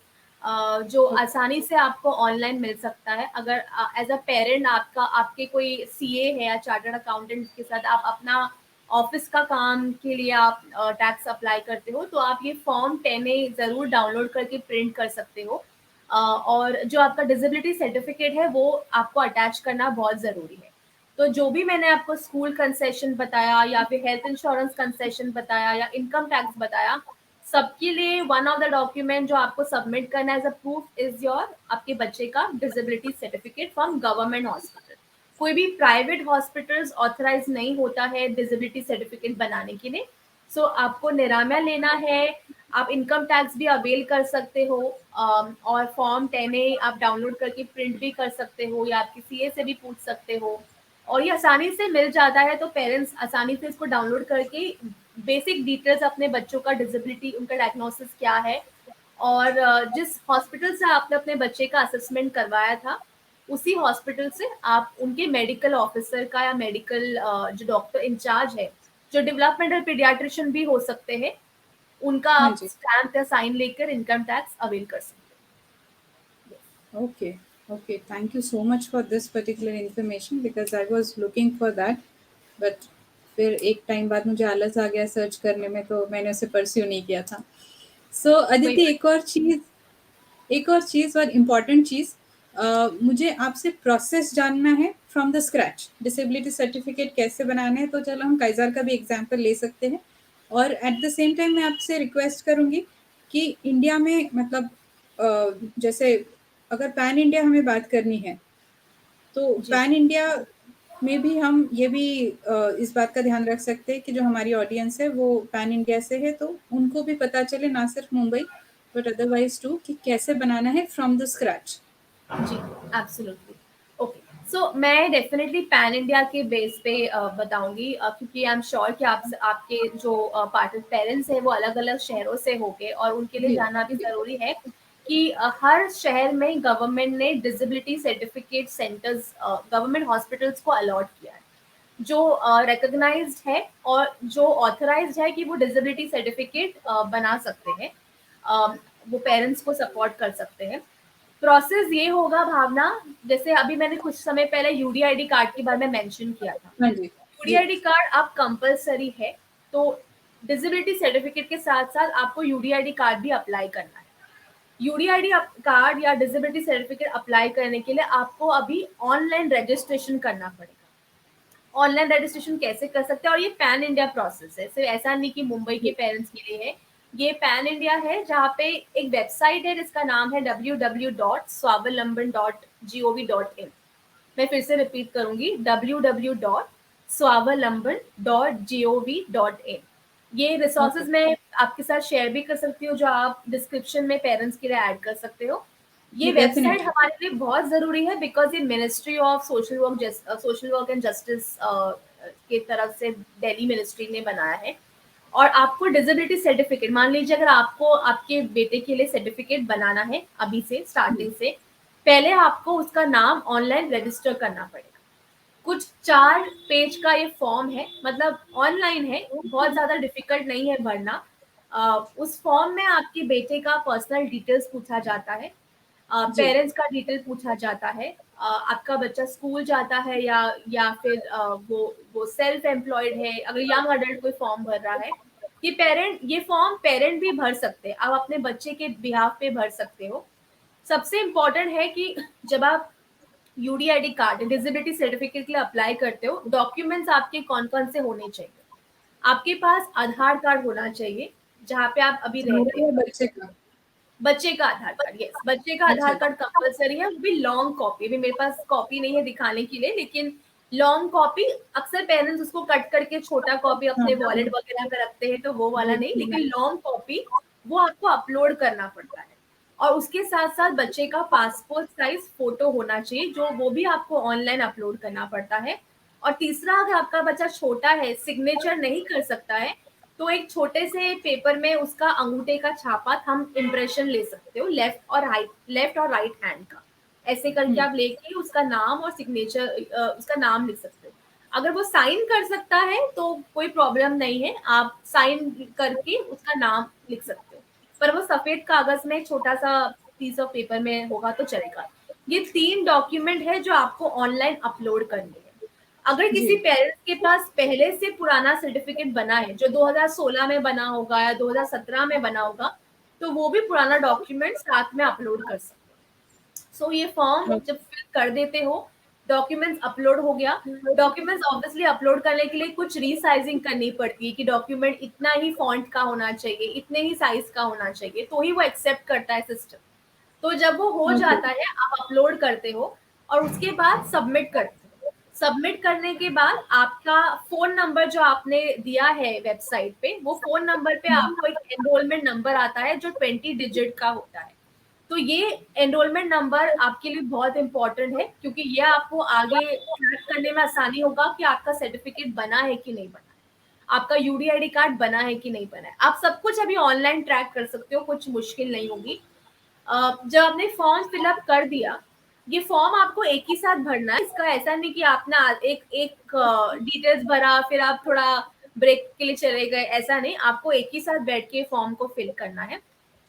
जो आसानी से आपको ऑनलाइन मिल सकता है। अगर एज अ पेरेंट आपके कोई सीए है या चार्टर्ड अकाउंटेंट के साथ आप अपना ऑफिस का काम के लिए आप टैक्स अप्लाई करते हो, तो आप ये फॉर्म 10A जरूर डाउनलोड करके प्रिंट कर सकते हो। और जो आपका डिसेबिलिटी सर्टिफिकेट है वो आपको अटैच करना बहुत जरूरी है। तो जो भी मैंने आपको स्कूल कंसेशन बताया या फिर हेल्थ इंश्योरेंस कंसेशन बताया या इनकम टैक्स बताया, सबके लिए वन ऑफ द डॉक्यूमेंट जो आपको सबमिट करना as a proof is your आपके बच्चे का disability certificate from government hospital. कोई भी प्राइवेट हॉस्पिटल्स ऑथराइज नहीं होता है डिसेबिलिटी सर्टिफिकेट बनाने के लिए। सो आपको निरामय लेना है, आप इनकम टैक्स भी अवेल कर सकते हो, और फॉर्म 10A आप डाउनलोड करके प्रिंट भी कर सकते हो या आपके सीए से भी पूछ सकते हो। और ये आसानी से मिल जाता है, तो पेरेंट्स आसानी से इसको डाउनलोड करके बेसिक डिटेल्स अपने बच्चों का डिसेबिलिटी, उनका डायग्नोसिस क्या है, और जिस हॉस्पिटल से आपने अपने बच्चे का असेसमेंट करवाया था उसी हॉस्पिटल से आप उनके मेडिकल ऑफिसर का या मेडिकल जो डॉक्टर इंचार्ज है, जो डेवलपमेंटल पीडियाट्रिशियन भी हो सकते हैं, उनका हाँ आप जी. स्टैम्प या साइन लेकर इनकम टैक्स अवेल कर सकते Okay. Okay. Thank you so much for this particular information because I was looking for that. But फिर एक टाइम बाद मुझे आलस आ गया सर्च करने में तो मैंने उसे परस्यू नहीं किया था. सो कोई अदिति, बात एक और चीज़ और इम्पॉर्टेंट चीज़, मुझे आपसे प्रोसेस जानना है from the scratch. Disability certificate कैसे बनाना है, तो चलो हम काइज़र का भी एग्जांपल ले सकते हैं. और एट द सेम टाइम मैं आपसे रिक्वेस्ट करूँगी कि इंडिया में मतलब जैसे अगर पैन इंडिया हमें बात करनी है तो जी पैन इंडिया में भी हम ये भी इस बात का ध्यान रख सकते हैं कि जो हमारी ऑडियंस है वो पैन इंडिया से है, तो उनको भी पता चले ना सिर्फ मुंबई बट अदरवाइज टू कि कैसे बनाना है फ्रॉम द स्क्रैच. जी, एब्सोल्युटली। ओके, सो मैं डेफिनेटली पैन इंडिया के बेस पे बताऊंगी, क्योंकि आई एम श्योर कि आपके जो पेरेंट्स हैं वो अलग अलग शहरों से होंगे और उनके लिए जी. जानना भी जरूरी है कि हर शहर में गवर्नमेंट ने disability certificate centres government hospitals को अलॉट किया है, जो रिकॉग्नाइज्ड है और जो ऑथराइज्ड है कि वो डिसेबिलिटी सर्टिफिकेट बना सकते हैं, वो पेरेंट्स को सपोर्ट कर सकते हैं। प्रोसेस ये होगा भावना, जैसे अभी मैंने कुछ समय पहले यूडीआईडी कार्ड के बारे में मेंशन किया था। हाँ जी. जी. यूडीआईडी कार्ड आप कंपलसरी है, तो डिसेबिलिटी सर्टिफिकेट के साथ साथ आपको यूडीआईडी कार्ड भी अप्लाई करना है। यूडीआईडी कार्ड या डिसेबिलिटी सर्टिफिकेट अप्लाई करने के लिए आपको अभी ऑनलाइन रजिस्ट्रेशन करना पड़ेगा। ऑनलाइन रजिस्ट्रेशन कैसे कर सकते हैं, और ये पैन इंडिया प्रोसेस है, सिर्फ ऐसा नहीं कि मुंबई के जी. पेरेंट्स के लिए है। ये पैन इंडिया है, जहाँ पे एक वेबसाइट है जिसका नाम है www.swavalamban.gov.in। मैं फिर से रिपीट करूंगी, www.swavalamban.gov.in। ये ओके. रिसोर्सेज मैं आपके साथ शेयर भी कर सकती हूँ, जो आप डिस्क्रिप्शन में पेरेंट्स के लिए ऐड कर सकते हो। ये जी, वेबसाइट डेफिनेटली. हमारे लिए बहुत जरूरी है बिकॉज ये ministry of social work and justice के तरफ से दिल्ली मिनिस्ट्री ने बनाया है। और आपको डिसेबिलिटी सर्टिफिकेट, मान लीजिए अगर आपको आपके बेटे के लिए सर्टिफिकेट बनाना है अभी से स्टार्टिंग से, पहले आपको उसका नाम ऑनलाइन रजिस्टर करना पड़ेगा। कुछ 4 पेज का ये फॉर्म है, मतलब ऑनलाइन है, बहुत ज्यादा डिफिकल्ट नहीं है भरना। उस फॉर्म में आपके बेटे का पर्सनल डिटेल्स पूछा जाता है, जी। पेरेंट्स का डिटेल पूछा जाता है, आपका बच्चा स्कूल जाता है या फिर वो सेल्फ एम्प्लॉयड है, अगर यंग अडल्ट कोई फॉर्म भर रहा है। ये फॉर्म पेरेंट भी भर सकते हैं, आप अपने बच्चे के बिहाफ पे भर सकते हो। सबसे इम्पोर्टेंट है कि जब आप यूडीआईडी कार्ड, डिसेबिलिटी सर्टिफिकेट के लिए अप्लाई करते हो, डॉक्यूमेंट्स आपके कौन कौन से होने चाहिए? आपके पास आधार कार्ड होना चाहिए जहाँ पे आप अभी रहते हमारे हो, या बच्चे का? बच्चे का आधार कार्ड, यस, बच्चे का अच्छा। आधार कार्ड कंपलसरी है, वो भी लॉन्ग कॉपी। अभी मेरे पास कॉपी नहीं है दिखाने के लिए, लेकिन लॉन्ग कॉपी, अक्सर पेरेंट्स उसको कट करके छोटा कॉपी हाँ, अपने हाँ, वॉलेट वगैरह में रखते हैं, तो वो वाला नहीं, जी। लेकिन लॉन्ग कॉपी वो आपको अपलोड करना पड़ता है। और उसके साथ साथ बच्चे का पासपोर्ट साइज फोटो होना चाहिए, जो वो भी आपको ऑनलाइन अपलोड करना पड़ता है। और तीसरा, अगर आपका बच्चा छोटा है, सिग्नेचर नहीं कर सकता है, तो एक छोटे से पेपर में उसका अंगूठे का छापा, थंब इम्प्रेशन ले सकते हो, लेफ्ट और राइट हैंड का, ऐसे करके आप लेके उसका नाम और सिग्नेचर, उसका नाम लिख सकते हो। अगर वो साइन कर सकता है तो कोई प्रॉब्लम नहीं है, आप साइन करके उसका नाम लिख सकते हो, पर वो सफेद कागज में छोटा सा पीस ऑफ पेपर में होगा तो चलेगा। ये 3 डॉक्यूमेंट है जो आपको ऑनलाइन अपलोड करने हैं। अगर किसी जी। पेरेंट्स के पास पहले से पुराना सर्टिफिकेट बना है, जो 2016 में बना होगा या 2017 में बना होगा, तो वो भी पुराना डॉक्यूमेंट साथ में अपलोड कर सकते हैं। सो ये फॉर्म जब फिल कर देते हो, डॉक्यूमेंट्स अपलोड हो गया। डॉक्यूमेंट्स ऑब्वियसली अपलोड करने के लिए कुछ रीसाइजिंग करनी पड़ती है कि डॉक्यूमेंट इतना ही फॉन्ट का होना चाहिए, इतने ही साइज का होना चाहिए, तो ही वो एक्सेप्ट करता है सिस्टम। तो जब वो हो ओके। जाता है, आप अपलोड करते हो और उसके बाद सबमिट करते हो। सबमिट करने के बाद आपका फोन नंबर जो आपने दिया है वेबसाइट पे, वो फोन नंबर पे आपको एक एनरोलमेंट नंबर आता है जो 20 डिजिट का होता है। तो ये एनरोलमेंट नंबर आपके लिए बहुत इंपॉर्टेंट है, क्योंकि ये आपको आगे ट्रैक करने में आसानी होगा कि आपका सर्टिफिकेट बना है कि नहीं बना है, आपका यूडीआईडी कार्ड बना है कि नहीं बना है। आप सब कुछ अभी ऑनलाइन ट्रैक कर सकते हो, कुछ मुश्किल नहीं होगी। जब आपने फॉर्म फिलअप कर दिया, ये फॉर्म आपको एक ही साथ भरना है, इसका ऐसा नहीं कि आपने एक एक डिटेल्स भरा फिर आप थोड़ा ब्रेक के लिए चले गए, ऐसा नहीं, आपको एक ही साथ बैठ के फॉर्म को फिल करना है।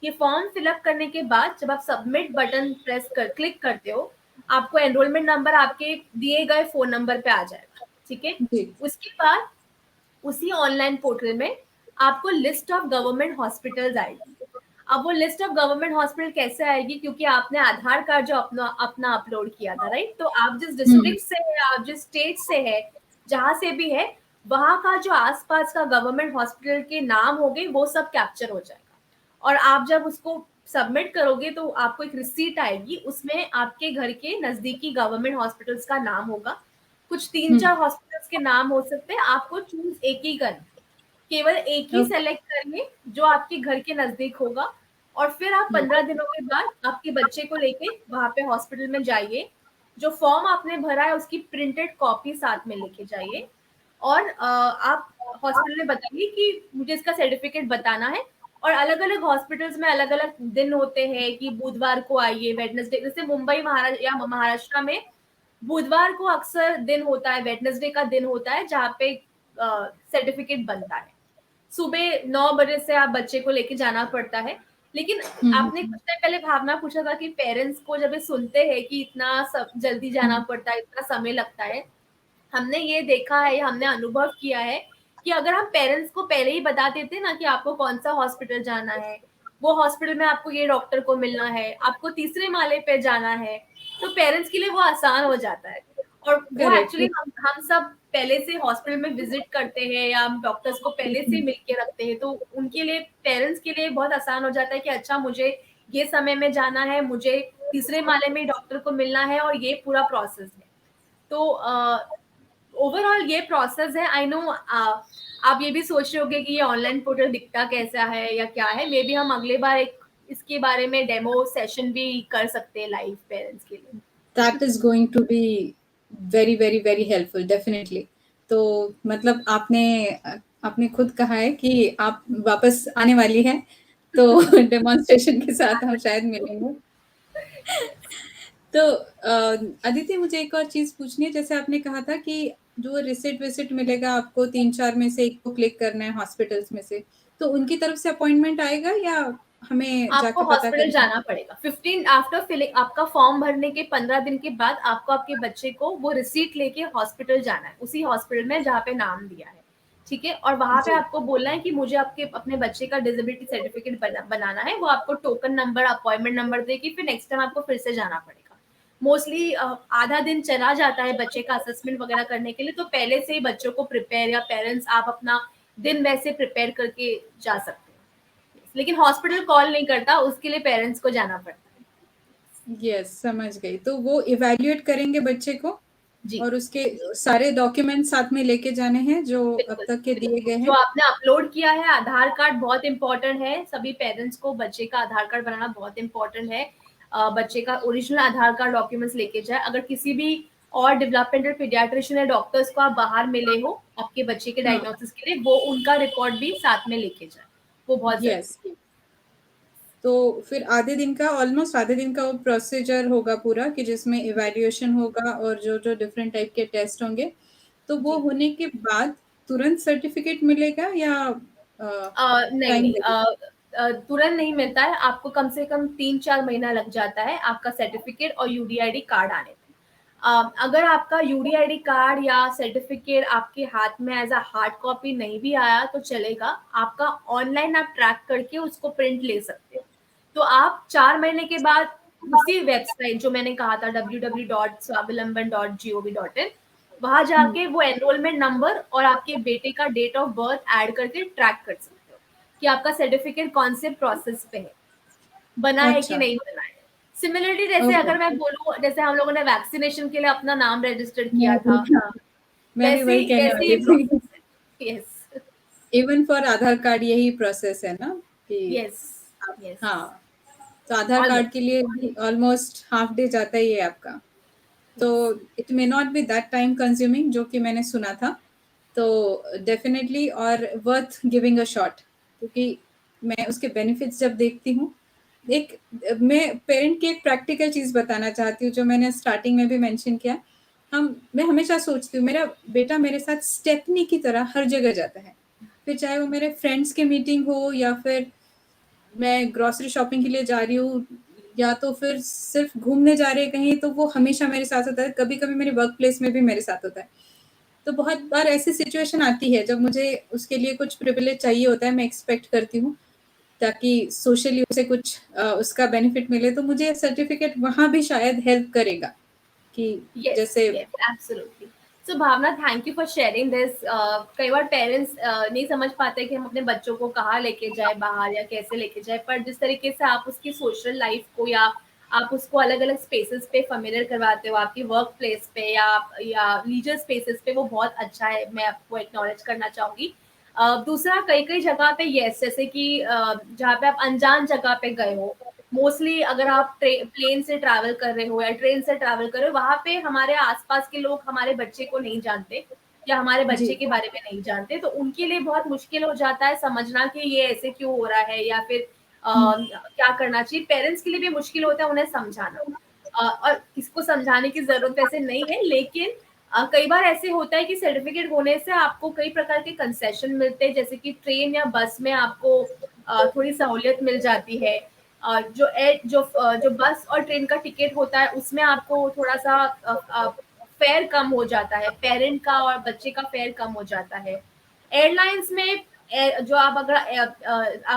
ये फॉर्म फिलअप करने के बाद जब आप सबमिट बटन क्लिक करते हो, आपको एनरोलमेंट नंबर आपके दिए गए फोन नंबर पे आ जाएगा, ठीक है। जी। उसके बाद उसी ऑनलाइन पोर्टल में आपको लिस्ट ऑफ गवर्नमेंट हॉस्पिटल्स आएगी। अब वो लिस्ट ऑफ गवर्नमेंट हॉस्पिटल कैसे आएगी, क्योंकि आपने आधार कार्ड जो अपना अपना अपलोड किया था, राइट, तो आप जिस डिस्ट्रिक्ट से है, आप जिस स्टेट से है, जहां से भी है, वहां का जो आसपास का गवर्नमेंट हॉस्पिटल के नाम हो गए, वो सब कैप्चर हो जाएगा। और आप जब उसको सबमिट करोगे तो आपको एक रिसीट आएगी, उसमें आपके घर के नजदीकी गवर्नमेंट हॉस्पिटल्स का नाम होगा। कुछ 3-4 हॉस्पिटल्स के नाम हो सकते हैं, आपको चूज एक ही करना है। केवल एक ही ओके। सेलेक्ट करिए जो आपके घर के नजदीक होगा, और फिर आप 15 दिनों के बाद आपके बच्चे को लेके वहां पे हॉस्पिटल में जाइए। जो फॉर्म आपने भरा है उसकी प्रिंटेड कॉपी साथ में लेके जाइए, और आप हॉस्पिटल में बताइए कि मुझे इसका सर्टिफिकेट बताना है। और अलग अलग हॉस्पिटल्स में अलग अलग दिन होते हैं कि बुधवार को आइए, वेडनेसडे, जैसे मुंबई महाराष्ट्र या महाराष्ट्र में बुधवार को अक्सर दिन होता है, वेडनेसडे का दिन होता है जहाँ पे सर्टिफिकेट बनता है। सुबह 9 बजे से आप बच्चे को लेके जाना पड़ता है। लेकिन आपने कुछ टाइम पहले भावना पूछा था कि पेरेंट्स को जब ये सुनते हैं कि इतना सब जल्दी जाना पड़ता है, इतना समय लगता है, हमने ये देखा है, हमने अनुभव किया है कि अगर हम पेरेंट्स को पहले ही बता देते ना कि आपको कौन सा हॉस्पिटल जाना है, वो हॉस्पिटल में आपको ये डॉक्टर को मिलना है, आपको तीसरे माले पे जाना है, तो पेरेंट्स के लिए वो आसान हो जाता है। और वो करेक्ट। एक्चुअली हम सब पहले से हॉस्पिटल में विजिट करते हैं या हम डॉक्टर्स को पहले से मिल के रखते हैं, तो उनके लिए, पेरेंट्स के लिए बहुत आसान हो जाता है कि अच्छा, मुझे ये समय में जाना है, मुझे तीसरे माले में डॉक्टर को मिलना है, और ये पूरा प्रोसेस है। तो ओवरऑल ये प्रोसेस है। आई नो आप ये भी सोच रहे होगे कि ये ऑनलाइन पोर्टल दिखता कैसा है या क्या है। मे बी हम अगले बार एक इसके बारे में डेमो सेशन भी कर सकते हैं लाइव पेरेंट्स के लिए। That is going to be very very very helpful definitely. तो मतलब आपने आपने खुद कहा है कि आप वापस आने वाली हैं, तो डेमोन्स्ट्रेशन के साथ हम शायद मिलेंगे। तो अदिति, मुझे एक और चीज़ पूछनी है। जैसे आपने कहा था कि जो रिसिट-विसिट मिलेगा आपको 3-4 में से 1 को क्लिक करना है हॉस्पिटल्स में से, तो उनकी तरफ से अपॉइंटमेंट आएगा या हमें आपको जाके पता हॉस्पिटल करना? जाना पड़ेगा। 15 आफ्टर फिलिंग आपका फॉर्म भरने के 15 दिन के बाद आपको आपके बच्चे को वो रिसीट लेके हॉस्पिटल जाना है, उसी हॉस्पिटल में जहाँ पे नाम दिया है, ठीक है? और वहाँ पे जी। आपको बोलना है कि मुझे आपके अपने बच्चे का डिसेबिलिटी सर्टिफिकेट बनाना है। वो आपको टोकन नंबर, अपॉइंटमेंट नंबर देगी, फिर नेक्स्ट टाइम आपको फिर से जाना पड़ेगा। मोस्टली आधा दिन चला जाता है बच्चे का असेसमेंट वगैरह करने के लिए, तो पहले से ही बच्चों को प्रिपेयर, या पेरेंट्स आप अपना दिन वैसे प्रिपेयर करके जा सकते हैं। लेकिन हॉस्पिटल कॉल नहीं करता, उसके लिए पेरेंट्स को जाना पड़ता है। यस, समझ गई। तो वो इवैल्यूएट करेंगे बच्चे को जी, और उसके सारे डॉक्यूमेंट साथ में लेके जाने हैं जो अब बिल्कुल, तक के दिए बिल्कुल। गए जो हैं। आपने अपलोड किया है, आधार कार्ड बहुत इम्पोर्टेंट है। सभी पेरेंट्स को बच्चे का आधार कार्ड बनाना बहुत इम्पोर्टेंट है। बच्चे का ओरिजिनल आधार कार्ड डॉक्यूमेंट्स लेके जाए। अगर किसी भी और डेवलपमेंटल पीडियाट्रिशियन या डॉक्टर्स को आप बाहर मिले हो आपके बच्चे के हाँ, डायग्नोसिस के लिए, वो उनका रिकॉर्ड भी साथ में लेके जाए, वो बहुत यस। जरूरी है। तो फिर आधे दिन का, ऑलमोस्ट आधे दिन का वो प्रोसीजर होगा पूरा, कि जिसमें इवैल्यूएशन होगा और जो डिफरेंट टाइप के टेस्ट होंगे। तो वो जी। होने के बाद तुरंत सर्टिफिकेट मिलेगा या नहीं, टाइम नहीं, लगेगा? तुरंत नहीं मिलता है। आपको कम से कम 3-4 महीना लग जाता है आपका सर्टिफिकेट और यूडीआईडी कार्ड आने में। अगर आपका यूडीआईडी कार्ड या सर्टिफिकेट आपके हाथ में एज अ हार्ड कॉपी नहीं भी आया तो चलेगा। आपका ऑनलाइन आप ट्रैक करके उसको प्रिंट ले सकते हो। तो आप 4 महीने के बाद उसी वेबसाइट जो मैंने कहा था, www.swavalambhan.gov.in, वहां हुँ, जाके वो एनरोलमेंट नंबर और आपके बेटे का डेट ऑफ बर्थ ऐड करके ट्रैक कर सकते हो कि आपका सर्टिफिकेट कौन से प्रोसेस पे है, बना है कि अच्छा, नहीं बना है। सिमिलरली जैसे ओके। अगर मैं बोलूँ, जैसे हम लोगों ने वैक्सीनेशन के लिए अपना नाम रजिस्टर मैं किया भी था, हाँ, मैं भी वैसे वही कहने वैसे वाली ये थी। प्रोसेस है। Yes, even for Aadhaar card यही प्रोसेस है ना, कि यस, आप, यस, हाँ, तो आधार कार्ड के ऑलमोस्ट, लिए भी ऑलमोस्ट हाफ डे जाता ही है आपका। तो yes. It may not B that time consuming जो कि मैंने सुना था। तो डेफिनेटली और वर्थ गिविंग अ शॉट, क्योंकि मैं उसके बेनिफिट्स जब देखती हूँ, एक, मैं पेरेंट की एक प्रैक्टिकल चीज़ बताना चाहती हूँ जो मैंने स्टार्टिंग में भी मेंशन किया। मैं हमेशा सोचती हूँ मेरा बेटा मेरे साथ स्टेपनी की तरह हर जगह जाता है। फिर चाहे वो मेरे फ्रेंड्स की मीटिंग हो या फिर मैं ग्रोसरी शॉपिंग के लिए जा रही हूँ या तो फिर सिर्फ घूमने जा रहे हैं कहीं, तो वो हमेशा मेरे साथ होता है। कभी-कभी मेरे वर्क प्लेस में भी मेरे साथ होता है। तो बहुत बार ऐसी सिचुएशन आती है जब मुझे उसके लिए कुछ प्रिविलेज चाहिए होता है, मैं एक्सपेक्ट करती हूँ ताकि सोशली उसे कुछ उसका बेनिफिट मिले, तो मुझे सर्टिफिकेट वहाँ भी शायद हेल्प करेगा कि यस, जैसे। Yes, absolutely. So Bhavna, thank you for sharing this. कई बार पेरेंट्स नहीं समझ पाते कि हम अपने बच्चों को कहाँ लेके जाए बाहर, या कैसे लेके जाए, पर जिस तरीके से आप उसकी सोशल लाइफ को, या आप उसको अलग अलग स्पेसेस पे फेमिलियर करवाते हो, आपकी वर्क प्लेस पे या लीजर स्पेसेस पे, वो बहुत अच्छा है। मैं आपको एक्नॉलेज करना चाहूंगी। दूसरा, कई कई जगह पे यस, जैसे कि जहाँ पे आप अनजान जगह पे गए हो, मोस्टली अगर आप प्लेन से ट्रैवल कर रहे हो या ट्रेन से ट्रैवल कर रहे हो, वहां पे हमारे आसपास के लोग हमारे बच्चे को नहीं जानते या हमारे बच्चे जी, के बारे में नहीं जानते, तो उनके लिए बहुत मुश्किल हो जाता है समझना कि ये ऐसे क्यों हो रहा है, या फिर क्या करना चाहिए। पेरेंट्स के लिए भी मुश्किल होता है उन्हें समझाना। और इसको समझाने की जरूरत वैसे नहीं है, लेकिन कई बार ऐसे होता है कि सर्टिफिकेट होने से आपको कई प्रकार के कंसेशन मिलते हैं, जैसे कि ट्रेन या बस में आपको थोड़ी सहूलियत मिल जाती है। जो बस और ट्रेन का टिकट होता है उसमें आपको थोड़ा सा फेयर कम हो जाता है, पेरेंट का और बच्चे का फेयर कम हो जाता है। एयरलाइंस में जो आप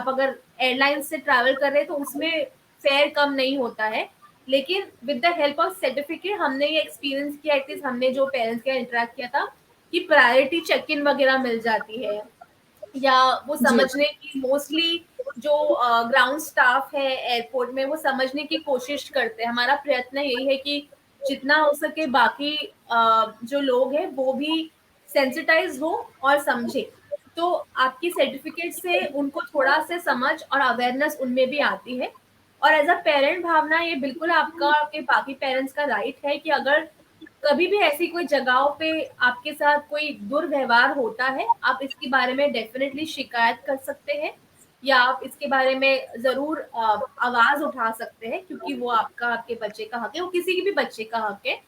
अगर एयरलाइंस से ट्रैवल कर रहे हैं तो उसमें फेयर कम नहीं होता है, लेकिन with the help of certificate हमने ये एक्सपीरियंस किया, एटलीस्ट हमने जो पेरेंट्स के इंटरेक्ट किया था, कि प्रायोरिटी चेक इन वगैरह मिल जाती है, या वो जी, समझने की मोस्टली जो ग्राउंड स्टाफ है एयरपोर्ट में, वो समझने की कोशिश करते हैं। हमारा प्रयत्न यही है कि जितना हो सके बाकी जो लोग हैं वो भी सेंसिटाइज हो और समझे, तो आपकी सर्टिफिकेट से उनको थोड़ा से समझ और अवेयरनेस उनमें भी आती है। और एज अ पेरेंट भावना, ये बिल्कुल आपका, आपके बाकी पेरेंट्स का राइट है कि अगर कभी भी ऐसी कोई जगहों पे आपके साथ कोई दुर्व्यवहार होता है, आप इसके बारे में डेफिनेटली शिकायत कर सकते हैं, या आप इसके बारे में ज़रूर आवाज़ उठा सकते हैं, क्योंकि वो आपके बच्चे का हक है, वो किसी के भी बच्चे का हक है।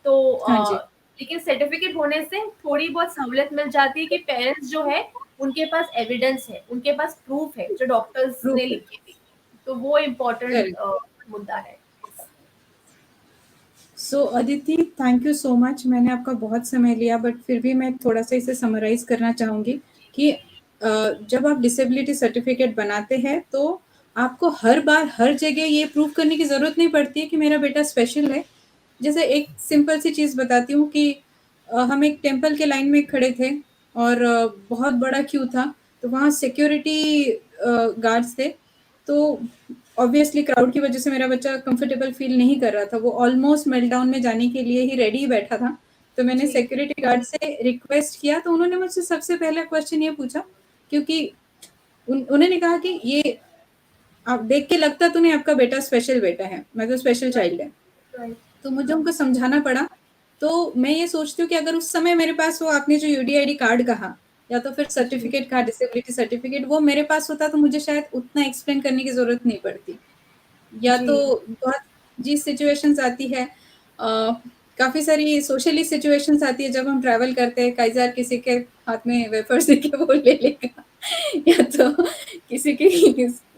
तो हाँ जी, लेकिन सर्टिफ़िकेट होने से थोड़ी बहुत सहूलियत मिल जाती है कि पेरेंट्स जो है, उनके पास एविडेंस है, उनके पास प्रूफ है, जो डॉक्टर्स ने प्रूफ है। लिखे थे। तो वो इम्पोर्टेंट करेक्ट। मुद्दा है। So Aditi, thank you so much. मैंने आपका बहुत समय लिया, बट फिर भी मैं थोड़ा सा इसे समराइज करना चाहूँगी कि जब आप डिसेबिलिटी सर्टिफिकेट बनाते हैं तो आपको हर बार हर जगह ये प्रूव करने की ज़रूरत नहीं पड़ती है कि मेरा बेटा स्पेशल है। जैसे एक सिंपल सी चीज़ बताती हूँ कि हम एक टेम्पल के लाइन में खड़े थे और बहुत बड़ा क्यू था, तो वहाँ सिक्योरिटी गार्ड्स थे। तो ऑब्वियसली क्राउड की वजह से मेरा बच्चा कंफर्टेबल फील नहीं कर रहा था, वो ऑलमोस्ट मेल्टडाउन में जाने के लिए ही रेडी बैठा था। तो मैंने जी, सिक्योरिटी गार्ड से रिक्वेस्ट किया, तो उन्होंने मुझसे सबसे पहला क्वेश्चन ये पूछा, क्योंकि उन्होंने कहा कि ये आप देख के लगता तो नहीं आपका बेटा स्पेशल बेटा है, मैं तो स्पेशल राइट, चाइल्ड है। राइट। तो मुझे उनको समझाना पड़ा। तो मैं ये सोचती हूँ कि अगर उस समय मेरे पास वो आपने जो यूडीआईडी कार्ड कहा या तो फिर जी, सर्टिफिकेट कहा, डिसेबिलिटी सर्टिफिकेट, वो मेरे पास होता तो मुझे शायद उतना एक्सप्लेन करने की ज़रूरत नहीं पड़ती। या जी, तो बहुत जी सिचुएशंस आती है, काफ़ी सारी सोशली सिचुएशंस आती है जब हम ट्रैवल करते हैं, कई बार किसी के हाथ में वेफर्स देख के वो ले लेगा या तो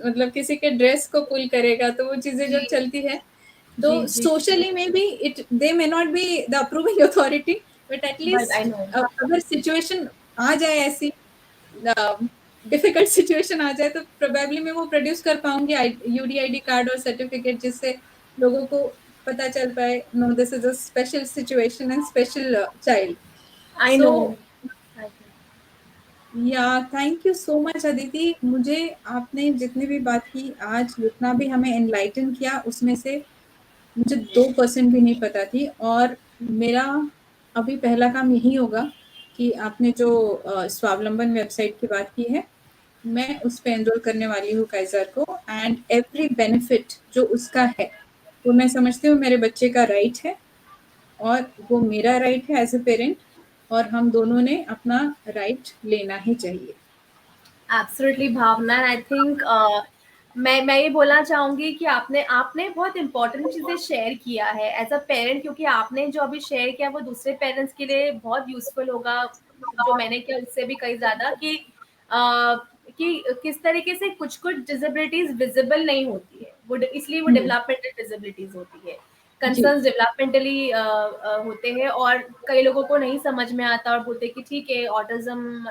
मतलब किसी के ड्रेस को पुल करेगा, तो वो चीज़ें जब जी, चलती है तो जी, जी, सोशली में भी it they may not be the approving authority, but but I at least know. अगर सिचुएशन आ जाए ऐसी, डिफिकल्ट सिचुएशन आ जाए, तो प्रोबेबली मैं वो प्रोड्यूस कर पाऊंगी यूडीआईडी कार्ड और सर्टिफिकेट, जिससे लोगों को पता चल पाए no this is a special situation and special child. I so know. Yeah thank you so much Aditi, मुझे आपने जितनी भी बात की आज, जितना भी हमें एनलाइटन किया, उसमें से मुझे 2% भी नहीं पता थी। और मेरा अभी पहला काम यही होगा कि आपने जो स्वावलंबन वेबसाइट की बात की है, मैं उस पे एनरोल करने वाली हूँ काइजर को, एंड एवरी बेनिफिट जो उसका है वो मैं समझती हूँ मेरे बच्चे का राइट है, और वो मेरा राइट है एज ए पेरेंट, और हम दोनों ने अपना राइट लेना ही चाहिए। एब्सोल्युटली भावना, आई थिंक मैं ये बोलना चाहूंगी कि आपने आपने बहुत इंपॉर्टेंट चीजें शेयर किया है एज अ पेरेंट, क्योंकि आपने जो अभी शेयर किया वो दूसरे पेरेंट्स के लिए बहुत यूजफुल होगा। जो मैंने किया उससे भी कहीं ज्यादा अ, कि किस तरीके से कुछ कुछ डिसेबिलिटीज विजिबल नहीं होती है, वो इसलिए वो हम्म, डेवलपमेंटल डिसेबिलिटीज होती है। जी, कंसर्न्स डेवलपमेंटली होते हैं, और कई लोगों को नहीं समझ में आता और बोलते हैं कि ठीक है, ऑटिज्म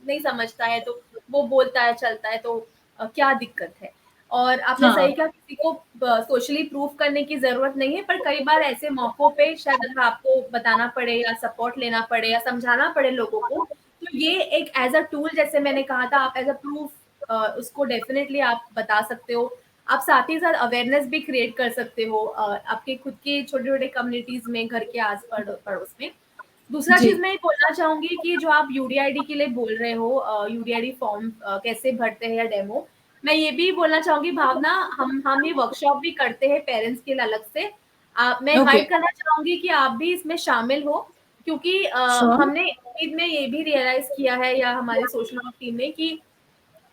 नहीं समझता है तो वो बोलता है, चलता है, तो क्या दिक्कत है। और आपने हाँ, सही कहा, किसी को सोशली प्रूव करने की जरूरत नहीं है, पर कई बार ऐसे मौकों पे शायद अगर आपको बताना पड़े या सपोर्ट लेना पड़े या समझाना पड़े लोगों को, तो ये एक एज अ टूल, जैसे मैंने कहा था, आप एज अ प्रूफ उसको डेफिनेटली आप बता सकते हो। आप साथ ही साथ अवेयरनेस भी क्रिएट कर सकते हो आपके खुद के छोटे छोटे कम्युनिटीज में, घर के आस पड़ोस में। दूसरा जी, चीज मैं ये बोलना चाहूंगी कि जो आप यूडीआईडी के लिए बोल रहे हो, यूडीआईडी फॉर्म कैसे भरते हैं या डेमो, मैं ये भी बोलना चाहूंगी भावना, हम ये वर्कशॉप भी करते हैं पेरेंट्स के लिए अलग से। मैं ओके, इनवाइट करना चाहूंगी कि आप भी इसमें शामिल हो, क्योंकि श्योर, हमने ईद में ये भी रियलाइज किया है, या हमारी सोशल वर्क टीम ने, कि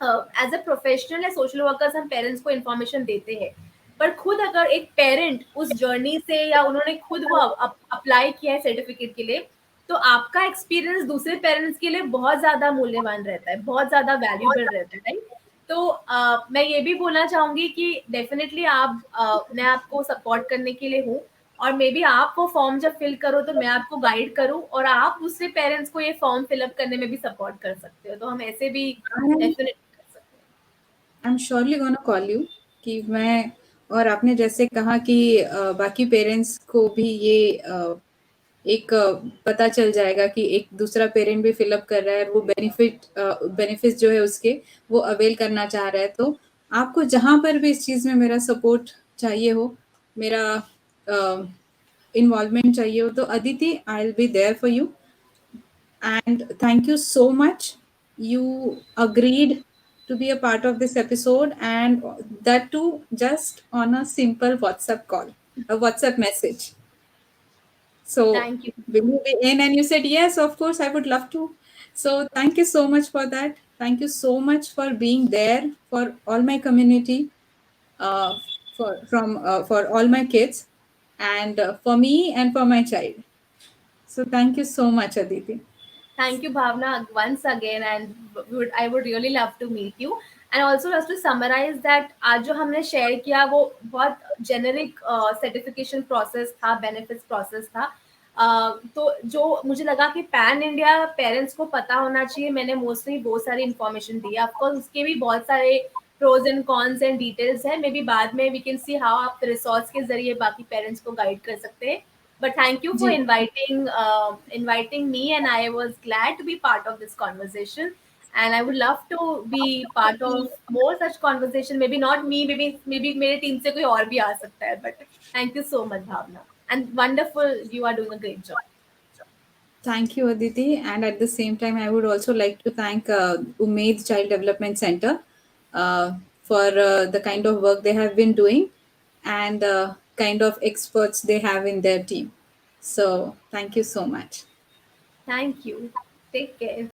एज अ प्रोफेशनल या सोशल वर्कर्स हम पेरेंट्स को इन्फॉर्मेशन देते हैं, पर खुद अगर एक पेरेंट उस जर्नी से, या उन्होंने खुद वो अप्लाई किया है सर्टिफिकेट के लिए, तो आपका एक्सपीरियंस दूसरे पेरेंट्स के लिए बहुत ज्यादा मूल्यवान रहता है, बहुत ज्यादा वैल्यूबल रहता है, राइट। तो मैं ये भी बोलना चाहूंगी कि डेफिनेटली मैं आपको सपोर्ट करने के लिए हूँ, और मे बी आप वो फॉर्म जब फिल करो तो मैं आपको गाइड करूँ, और आप दूसरे पेरेंट्स को ये फॉर्म फिलअप करने में भी सपोर्ट कर सकते हो, तो हम ऐसे भी डेफिनेटली कर सकते हैं। I am surely gonna call you कि मैं, और आपने जैसे कहा कि बाकी पेरेंट्स को भी ये एक पता चल जाएगा कि एक दूसरा पेरेंट भी फिलअप कर रहा है, वो बेनिफिट जो है उसके वो अवेल करना चाह रहा है। तो आपको जहाँ पर भी इस चीज़ में मेरा सपोर्ट चाहिए हो, मेरा इन्वॉल्वमेंट चाहिए हो, तो Aditi, I will be there for you. And thank you so much. You agreed to be a part of this episode, and that too just on a simple WhatsApp call, a WhatsApp message. So Thank you. will you be in? And you said yes, of course, I would love to. So thank you so much for that. Thank you so much for being there for all my community, uh, for all my kids, and for me and for my child. So thank you so much, Aditi. Thank you, Bhavna, once again, and I would really love to meet you. And also, just to summarize that, आज जो हमने share किया वो बहुत generic certification process था, benefits process था. तो जो मुझे लगा कि पैन इंडिया पेरेंट्स को पता होना चाहिए, मैंने मोस्टली बहुत सारी इन्फॉर्मेशन दी. ऑफकोर्स उसके भी बहुत सारे pros and cons and details हैं. मे बी बाद में वी कैन सी हाउ आप रिसोर्स के जरिए बाकी पेरेंट्स को गाइड कर सकते हैं. But thank you for जी. inviting me, and I was glad to be part of this conversation. And I would love to be part of more such conversation. Maybe not me, maybe मेरे team से कोई और भी आ सकता है. But thank you so much, Bhavna, and wonderful. You are doing a great job. Thank you, Aditi. And at the same time, I would also like to thank Umaid Child Development Center for the kind of work they have been doing and kind of experts they have in their team. So, thank you so much. Thank you. Take care.